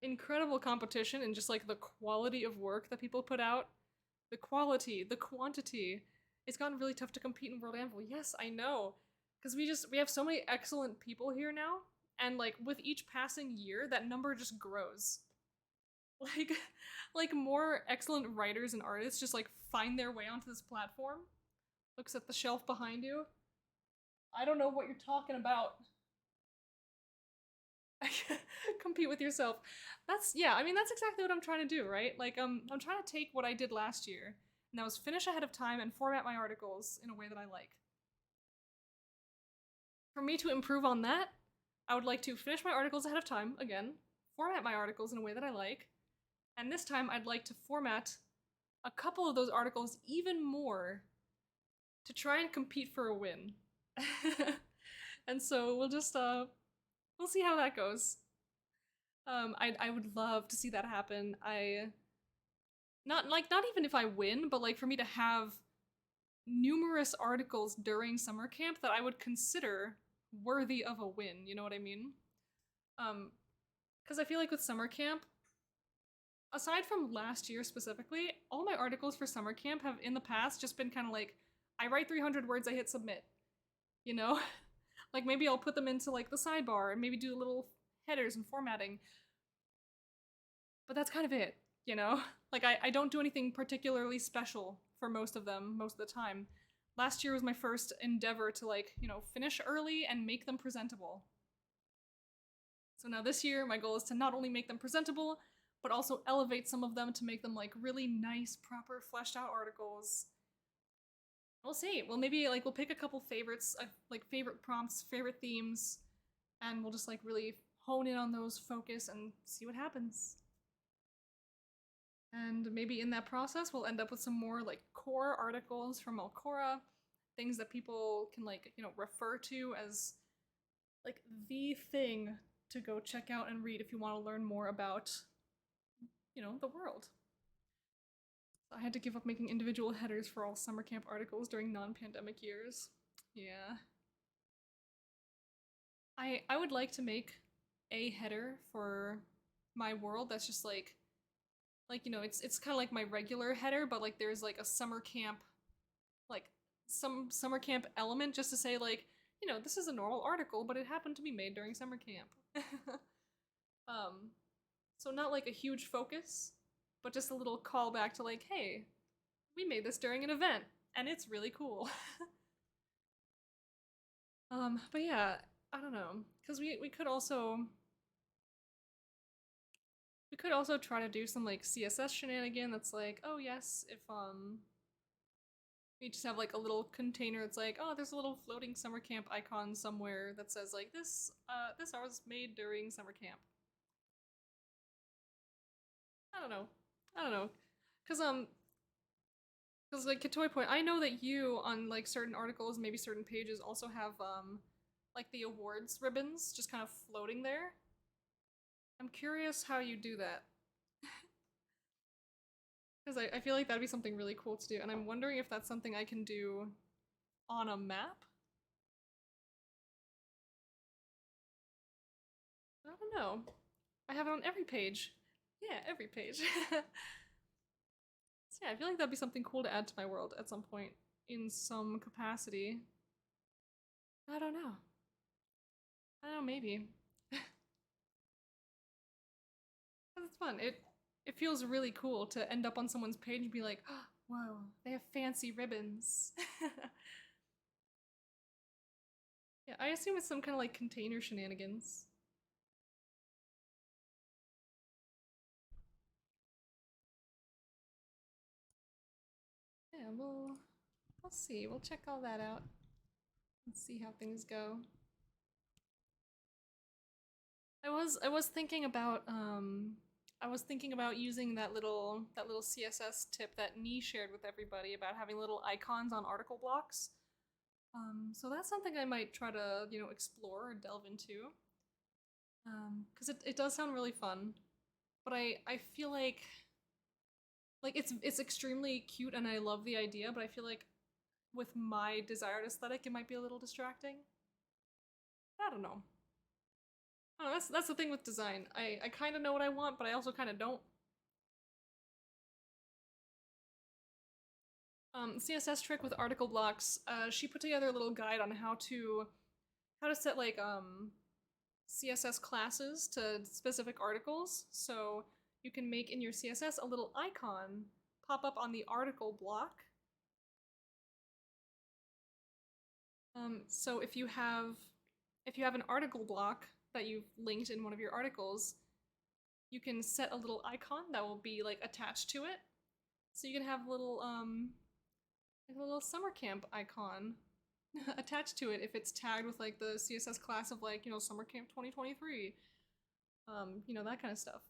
incredible competition and just like the quality of work that people put out, the quality, the quantity. It's gotten really tough to compete in WorldAnvil. Yes, I know, because we have so many excellent people here now, and like with each passing year, that number just grows. Like, like more excellent writers and artists just like find their way onto this platform. Looks at the shelf behind you. I don't know what you're talking about. Compete with yourself. Yeah, I mean that's exactly what I'm trying to do, right? Like I'm trying to take what I did last year, and that was finish ahead of time and format my articles in a way that I like. For me to improve on that, I would like to finish my articles ahead of time again, format my articles in a way that I like, and this time I'd like to format a couple of those articles even more to try and compete for a win. And so we'll see how that goes. I would love to see that happen. Not even if I win, but like for me to have numerous articles during summer camp that I would consider worthy of a win. You know what I mean? Because I feel like with summer camp, aside from last year specifically, all my articles for summer camp have in the past just been kind of like, I write 300 words, I hit submit. You know? Like maybe I'll put them into like the sidebar and maybe do little headers and formatting. But that's kind of it, you know? Like I don't do anything particularly special for most of them most of the time. Last year was my first endeavor to like, finish early and make them presentable. So now this year my goal is to not only make them presentable, but also elevate some of them to make them like really nice, proper, fleshed out articles. We'll see. Well, maybe like we'll pick a couple favorites, like favorite prompts, favorite themes, and we'll just like really hone in on those, focus, and see what happens. And maybe in that process, we'll end up with some more like core articles from Alcora, things that people can like, refer to as like the thing to go check out and read if you want to learn more about, the world. So I had to give up making individual headers for all summer camp articles during non-pandemic years. Yeah. I would like to make a header for my world that's just like it's kind of like my regular header, but like there's like a summer camp, like some summer camp element just to say like, this is a normal article, but it happened to be made during summer camp. um, so not like a huge focus, but just a little callback to like, hey, we made this during an event, and it's really cool. But yeah, I don't know, because we could also try to do some like CSS shenanigan that's like, oh yes, if we just have like a little container that's like, oh, there's a little floating summer camp icon somewhere that says like this art was made during summer camp. I don't know. I don't know. Cause like Katoy Point, I know that you on like certain articles, maybe certain pages also have like the awards ribbons just kind of floating there. I'm curious how you do that. Because I feel like that'd be something really cool to do, and I'm wondering if that's something I can do on a map? I don't know. I have it on every page. Yeah, every page. So yeah, I feel like that'd be something cool to add to my world at some point in some capacity. I don't know. I don't know, maybe. It's fun. It feels really cool to end up on someone's page and be like, oh, whoa, they have fancy ribbons. Yeah, I assume it's some kind of like container shenanigans. Yeah, we'll see. We'll check all that out and see how things go. I was thinking about using that little CSS tip that Nee shared with everybody about having little icons on article blocks. So that's something I might try to, explore or delve into. Because it does sound really fun, but I feel like it's extremely cute and I love the idea, but I feel like with my desired aesthetic, it might be a little distracting. I don't know. I don't know, that's the thing with design. I kind of know what I want, but I also kind of don't. CSS trick with article blocks. She put together a little guide on how to set like CSS classes to specific articles. So you can make in your CSS a little icon pop up on the article block. So if you have an article block that you've linked in one of your articles, you can set a little icon that will be like attached to it. So you can have a little like a little SummerCamp icon attached to it if it's tagged with like the CSS class of like, SummerCamp 2023. That kind of stuff.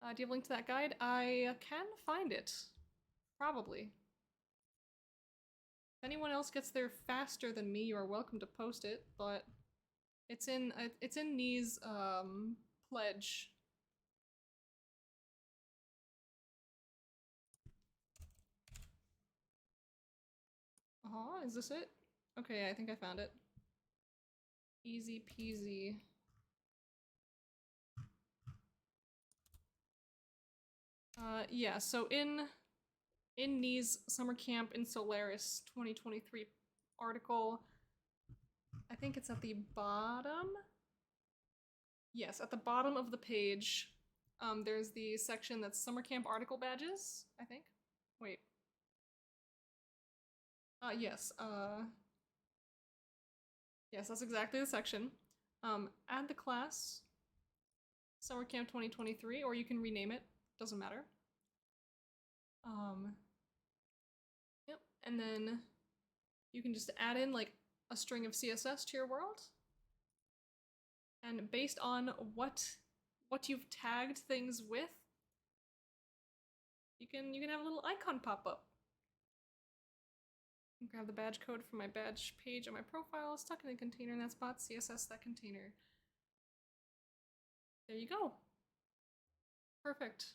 Do you have a link to that guide? I can find it. Probably. If anyone else gets there faster than me, you are welcome to post it, but it's in Nee's pledge. Is this it? Okay, I think I found it. Easy peasy. Yeah, so in Nee's SummerCamp in Solaris 2023 article, I think it's at the bottom. Yes, at the bottom of the page, there's the section that's SummerCamp article badges, I think. Wait. Yes, yes, that's exactly the section. Add the class SummerCamp 2023, or you can rename it, doesn't matter. Yep, and then you can just add in like a string of CSS to your world. And based on what you've tagged things with, you can have a little icon pop up. Grab the badge code from my badge page on my profile, stuck in a container in that spot, CSS that container. There you go. Perfect.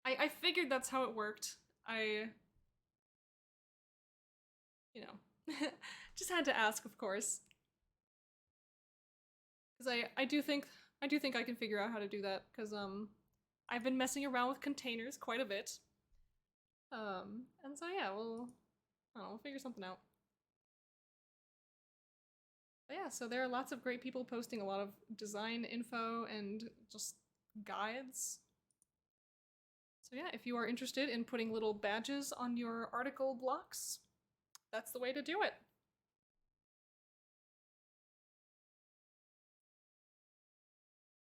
I figured that's how it worked. Just had to ask, of course. Because I do think I can figure out how to do that, because I've been messing around with containers quite a bit. And so yeah, we'll figure something out. But yeah, so there are lots of great people posting a lot of design info and just guides. So yeah, if you are interested in putting little badges on your article blocks, that's the way to do it.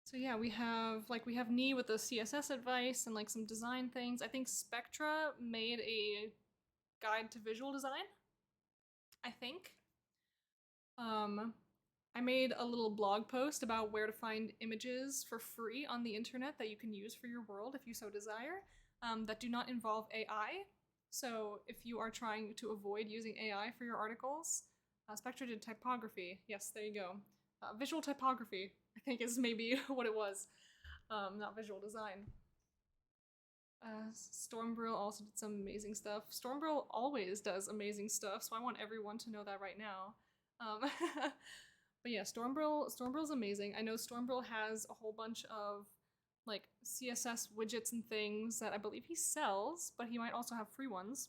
So yeah, we have Nee with the CSS advice and like some design things. I think Spectra made a guide to visual design, I think. I made a little blog post about where to find images for free on the internet that you can use for your world if you so desire, that do not involve AI. So if you are trying to avoid using AI for your articles, Spectra did typography. Yes, there you go. Visual typography, I think, is maybe what it was, not visual design. Stormbrill also did some amazing stuff. Stormbrill always does amazing stuff, so I want everyone to know that right now. But yeah, Stormbrill's amazing. I know Stormbrill has a whole bunch of like CSS widgets and things that I believe he sells, but he might also have free ones.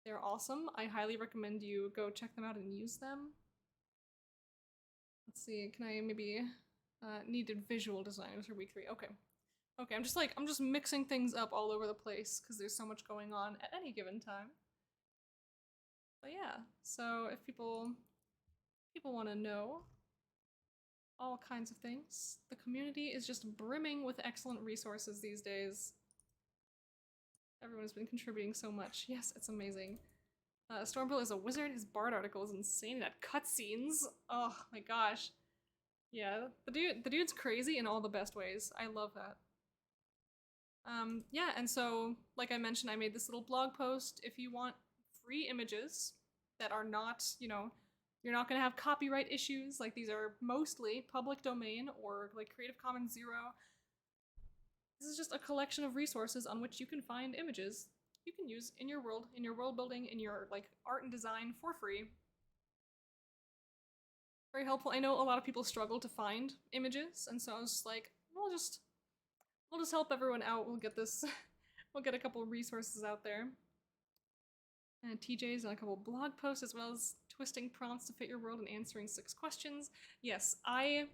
They're awesome. I highly recommend you go check them out and use them. Let's see, can I maybe needed visual designers for week 3. Okay. Okay, I'm just mixing things up all over the place because there's so much going on at any given time. But yeah, so if people want to know all kinds of things, the community is just brimming with excellent resources these days. Everyone's been contributing so much. Yes, it's amazing. Stormbill is a wizard. His bard article is insane. It had cutscenes. Oh my gosh. Yeah, the dude's crazy in all the best ways. I love that. Yeah, and so, like I mentioned, I made this little blog post. If you want free images that are not, you know, you're not gonna have copyright issues, like these are mostly public domain or like Creative Commons 0. This is just a collection of resources on which you can find images you can use in your world building, in your like art and design for free. Very helpful. I know a lot of people struggle to find images, and so I was just like, we'll just help everyone out. We'll get this, we'll get a couple resources out there. And TJ's and a couple blog posts, as well as twisting prompts to fit your world and answering 6 questions. Yes, I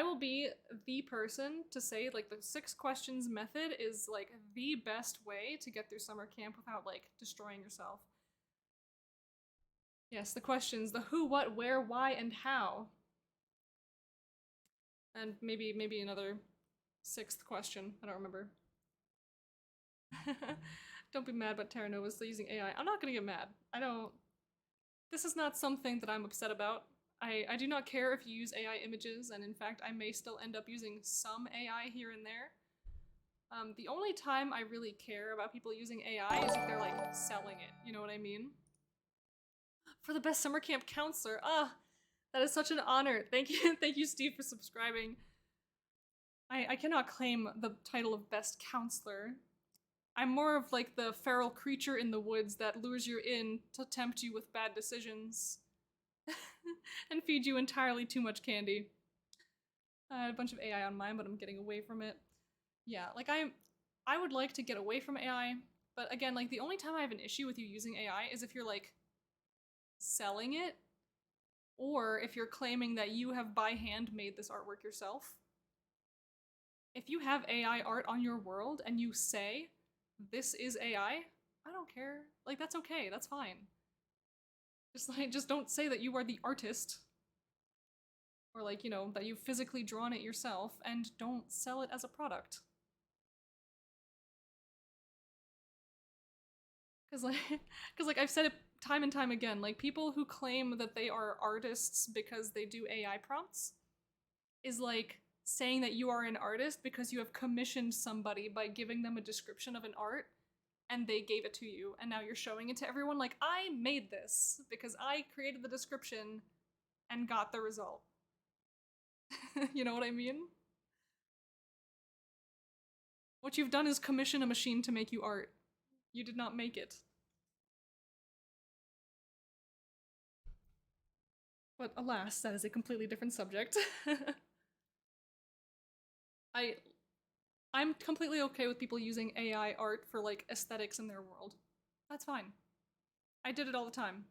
will be the person to say like the 6 questions method is like the best way to get through summer camp without like destroying yourself. Yes, the questions, the who, what, where, why, and how. And maybe another 6th question. I don't remember. Don't be mad about Terra Nova still using AI. I'm not gonna get mad. I don't... This is not something that I'm upset about. I do not care if you use AI images, and in fact, I may still end up using some AI here and there. The only time I really care about people using AI is if they're, like, selling it. You know what I mean? For the best summer camp counselor. Ah, that is such an honor. Thank you, Steve, for subscribing. I cannot claim the title of best counselor. I'm more of like the feral creature in the woods that lures you in to tempt you with bad decisions and feed you entirely too much candy. I had a bunch of AI on mine, but I'm getting away from it. Yeah, like I would like to get away from AI, but again, like the only time I have an issue with you using AI is if you're like selling it, or if you're claiming that you have by hand made this artwork yourself. If you have AI art on your world and you say, this is AI, I don't care. Like, that's okay, that's fine. Just don't say that you are the artist. Or like, you know, that you've physically drawn it yourself, and don't sell it as a product. Cause like I've said it time and time again, like people who claim that they are artists because they do AI prompts is like saying that you are an artist because you have commissioned somebody by giving them a description of an art and they gave it to you, and now you're showing it to everyone like, I made this because I created the description and got the result. You know what I mean? What you've done is commission a machine to make you art. You did not make it. But alas, that is a completely different subject. I'm completely okay with people using AI art for like aesthetics in their world. That's fine. I did it all the time.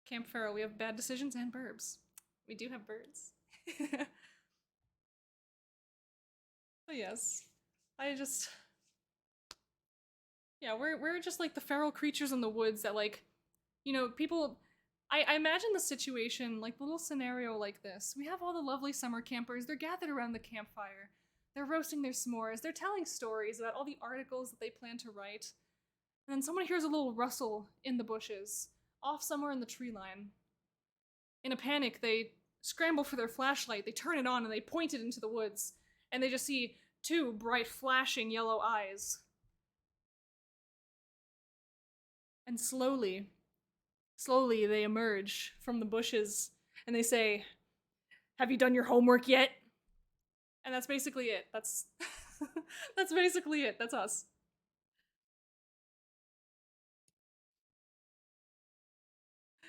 Camp Pharaoh, we have bad decisions and burbs. We do have birds. But yes, yeah, we're just like the feral creatures in the woods that like, you know, people, I imagine the situation, like the little scenario like this. We have all the lovely summer campers, they're gathered around the campfire, they're roasting their s'mores, they're telling stories about all the articles that they plan to write, and then someone hears a little rustle in the bushes, off somewhere in the tree line. In a panic, they scramble for their flashlight, they turn it on, and they point it into the woods, and they just see 2 bright, flashing yellow eyes. And slowly they emerge from the bushes, and they say, "Have you done your homework yet?" And that's basically it. That's that's basically it. That's us.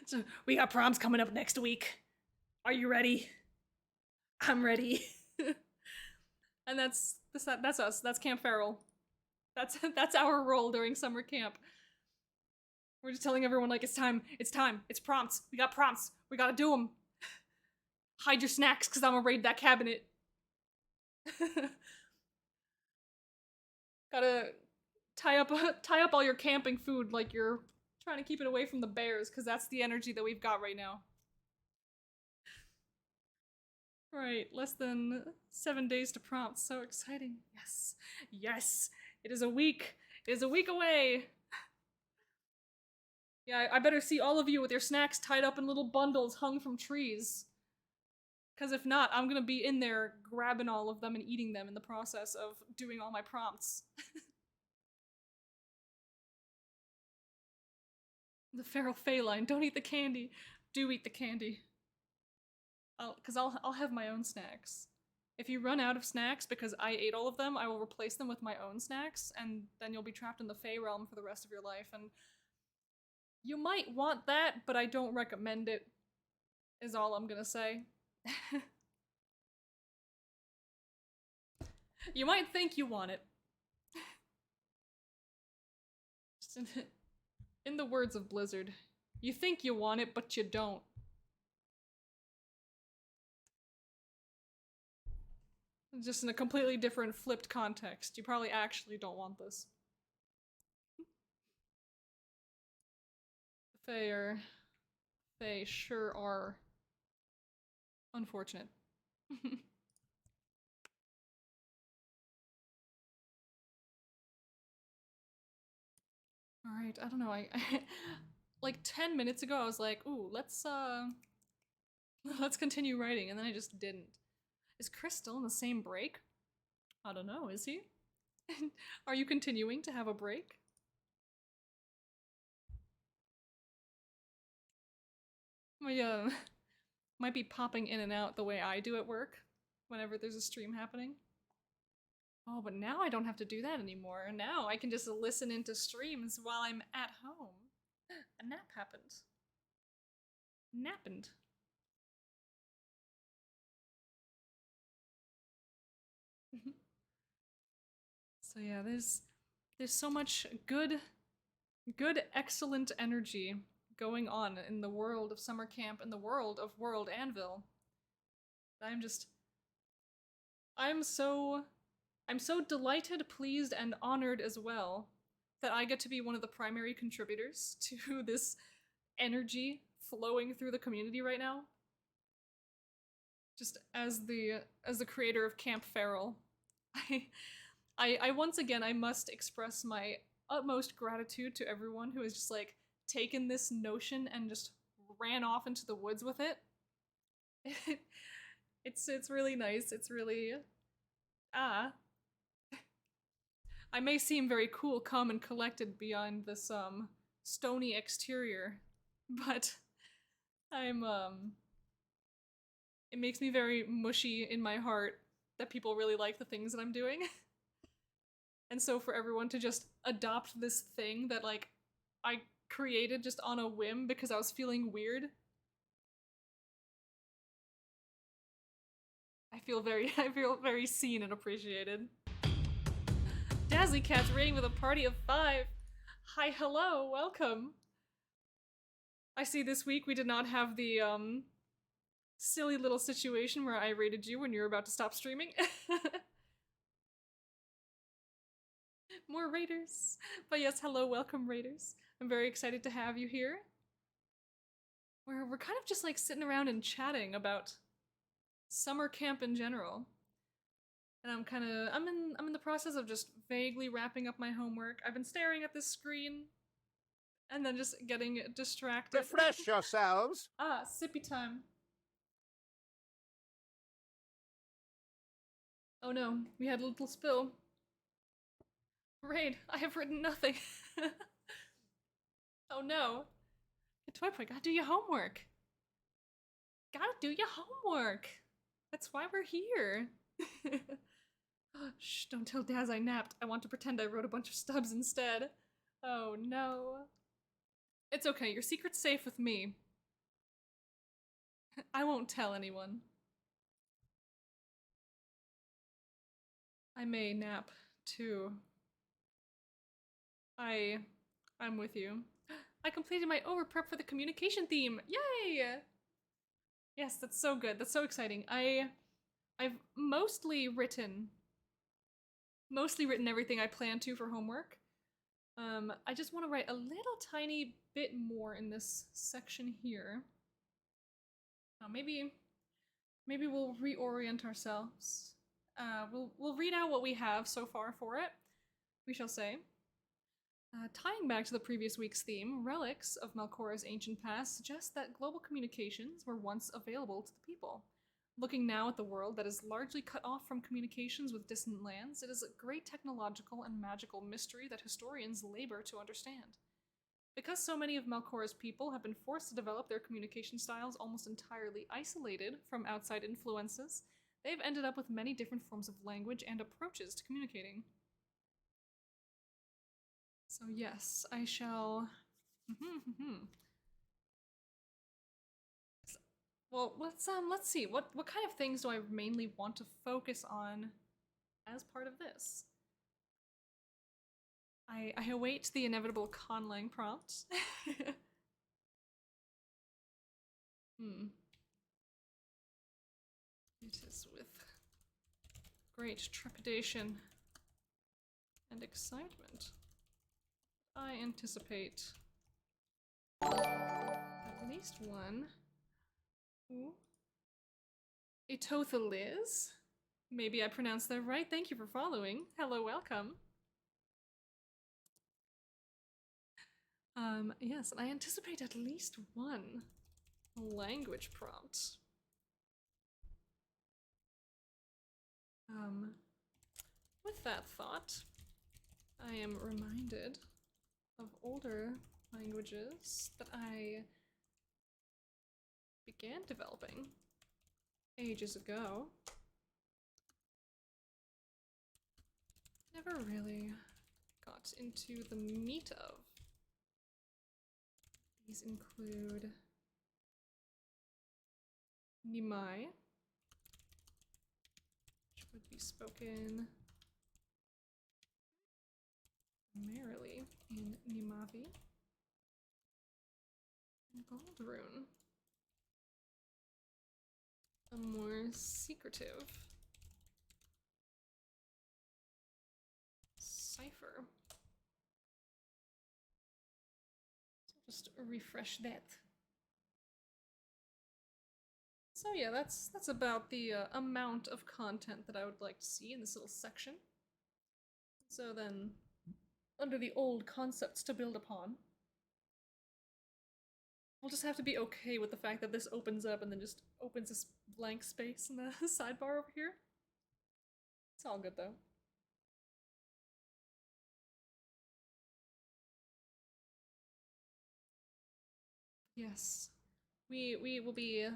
So we got proms coming up next week. Are you ready? I'm ready. And that's us. That's Camp Feral. That's our role during summer camp. We're just telling everyone like it's time, it's prompts. We got prompts. We gotta do them. Hide your snacks, cause I'm gonna raid that cabinet. Gotta tie up all your camping food like you're trying to keep it away from the bears, cause that's the energy that we've got right now. Right, less than 7 days to prompt. So exciting. Yes. Yes. It is a week. It is a week away. Yeah, I better see all of you with your snacks tied up in little bundles hung from trees. Because if not, I'm gonna be in there grabbing all of them and eating them in the process of doing all my prompts. The feral feline, don't eat the candy. Do eat the candy. Because I'll have my own snacks. If you run out of snacks because I ate all of them, I will replace them with my own snacks, and then you'll be trapped in the Fey realm for the rest of your life, and you might want that, but I don't recommend it, is all I'm gonna say. You might think you want it. Just in the words of Blizzard, you think you want it, but you don't. Just in a completely different flipped context. You probably actually don't want this. The Fae sure are unfortunate. Alright, I don't know, I like 10 minutes ago I was like, ooh, let's continue writing, and then I just didn't. Is Chris still in the same break? I don't know, is he? Are you continuing to have a break? Might be popping in and out the way I do at work whenever there's a stream happening. Oh, but now I don't have to do that anymore. Now I can just listen into streams while I'm at home. A nap happened. Nappened. So yeah, there's so much good, excellent energy going on in the world of SummerCamp and the world of WorldAnvil. I'm so delighted, pleased, and honored as well that I get to be one of the primary contributors to this energy flowing through the community right now. Just as the creator of Camp Feral, I once again, I must express my utmost gratitude to everyone who has just like taken this notion and just ran off into the woods with it. It's really nice. It's really I may seem very cool, calm, and collected beyond this stony exterior, but I'm it makes me very mushy in my heart that people really like the things that I'm doing. And so for everyone to just adopt this thing that like I created just on a whim because I was feeling weird, I feel very seen and appreciated. Dazzly Cat's raiding with a party of 5. Hi, hello, welcome. I see this week we did not have the silly little situation where I raided you when you were about to stop streaming. More raiders. But yes, hello, welcome raiders. I'm very excited to have you here. We're kind of just like sitting around and chatting about summer camp in general. And I'm in the process of just vaguely wrapping up my homework. I've been staring at this screen and then just getting distracted. Refresh yourselves. Ah, sippy time. Oh no, we had a little spill. Raid, I have written nothing. Oh no. Toy Boy, gotta do your homework. Gotta do your homework. That's why we're here. Shh, don't tell Daz I napped. I want to pretend I wrote a bunch of stubs instead. Oh no. It's okay, your secret's safe with me. I won't tell anyone. I may nap, too. I'm with you. I completed my over prep for the communication theme. Yay! Yes, that's so good. That's so exciting. I've mostly written everything I plan to for homework. I just want to write a little tiny bit more in this section here. Maybe we'll reorient ourselves. We'll read out what we have so far for it. We shall say. Tying back to the previous week's theme, relics of Malcora's ancient past suggest that global communications were once available to the people. Looking now at the world that is largely cut off from communications with distant lands, it is a great technological and magical mystery that historians labor to understand. Because so many of Malcora's people have been forced to develop their communication styles almost entirely isolated from outside influences, they've ended up with many different forms of language and approaches to communicating. So yes, I shall... Well, let's see. What kind of things do I mainly want to focus on as part of this? I await the inevitable conlang prompt. It is with great trepidation and excitement I anticipate at least one. Ooh. Etothaliz? Maybe I pronounced that right. Thank you for following. Hello, welcome. Yes, and I anticipate at least one language prompt. With that thought, I am reminded of older languages that I began developing ages ago. Never really got into the meat of. These include Nimai, which would be spoken primarily in Nimavi, and Goldrune, a more secretive cipher. Just refresh that. So yeah, that's about the amount of content that I would like to see in this little section. So then, under the old concepts to build upon, we'll just have to be okay with the fact that this opens up and then just opens this blank space in the sidebar over here. It's all good though. Yes, we will be...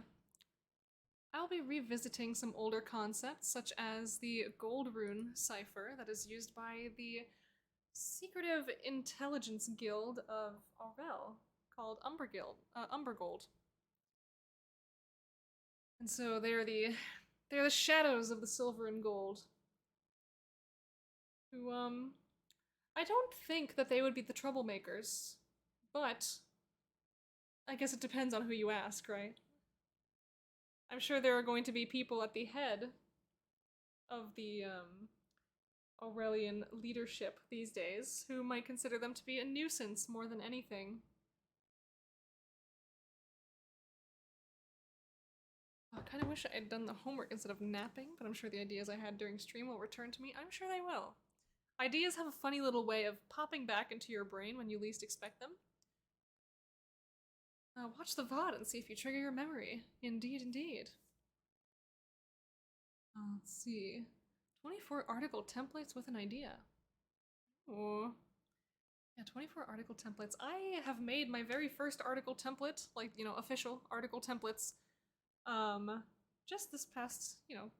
I'll be revisiting some older concepts, such as the Goldrune cipher that is used by the secretive intelligence guild of Owlworks, called Umbergold. And so they're the shadows of the silver and gold. Who, I don't think that they would be the troublemakers, but I guess it depends on who you ask, right? I'm sure there are going to be people at the head of the Aurelian leadership these days who might consider them to be a nuisance more than anything. I kind of wish I had done the homework instead of napping, but I'm sure the ideas I had during stream will return to me. I'm sure they will. Ideas have a funny little way of popping back into your brain when you least expect them. Watch the VOD and see if you trigger your memory. Indeed, indeed. Let's see. 24 article templates with an idea. Oh. Yeah, 24 article templates. I have made my very first article template, like, you know, official article templates, just this past, you know,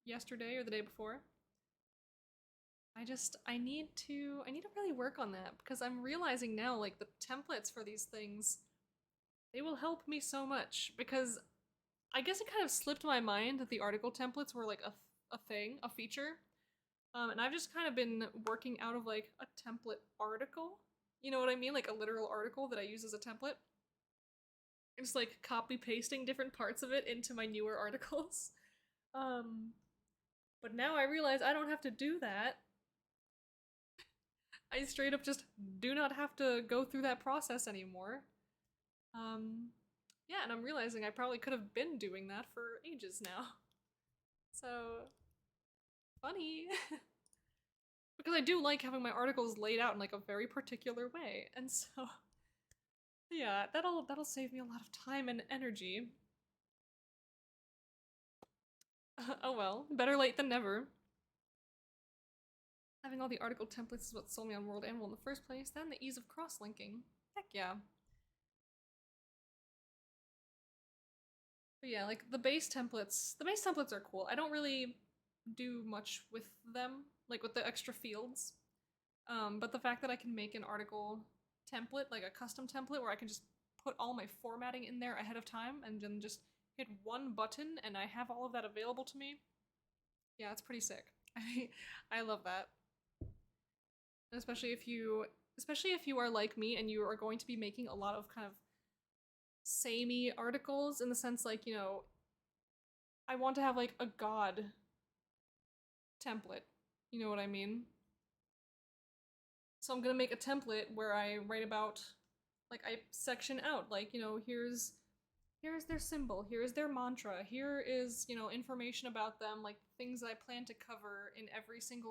yesterday or the day before. I need to really work on that, because I'm realizing now, like, the templates for these things, they will help me so much, because I guess it kind of slipped my mind that the article templates were like a thing, a feature. And I've just kind of been working out of like a template article. You know what I mean? Like a literal article that I use as a template. And just like copy pasting different parts of it into my newer articles. Um, but now I realize I don't have to do that. I straight up just do not have to go through that process anymore. Yeah, and I'm realizing I probably could have been doing that for ages now. So, funny. Because I do like having my articles laid out in like a very particular way, and so yeah, that'll save me a lot of time and energy. Oh well, better late than never. Having all the article templates is what sold me on WorldAnvil in the first place, then the ease of cross-linking. Heck yeah. But yeah, like the base templates are cool. I don't really do much with them, like with the extra fields. But the fact that I can make an article template, like a custom template where I can just put all my formatting in there ahead of time and then just hit one button and I have all of that available to me. Yeah, it's pretty sick. I love that. Especially if you are like me and you are going to be making a lot of kind of samey articles in the sense like, you know, I want to have like a god template. You know what I mean? So I'm gonna make a template where I write about, like I section out, like, you know, here's their symbol, here's their mantra, here is, you know, information about them, like things I plan to cover in every single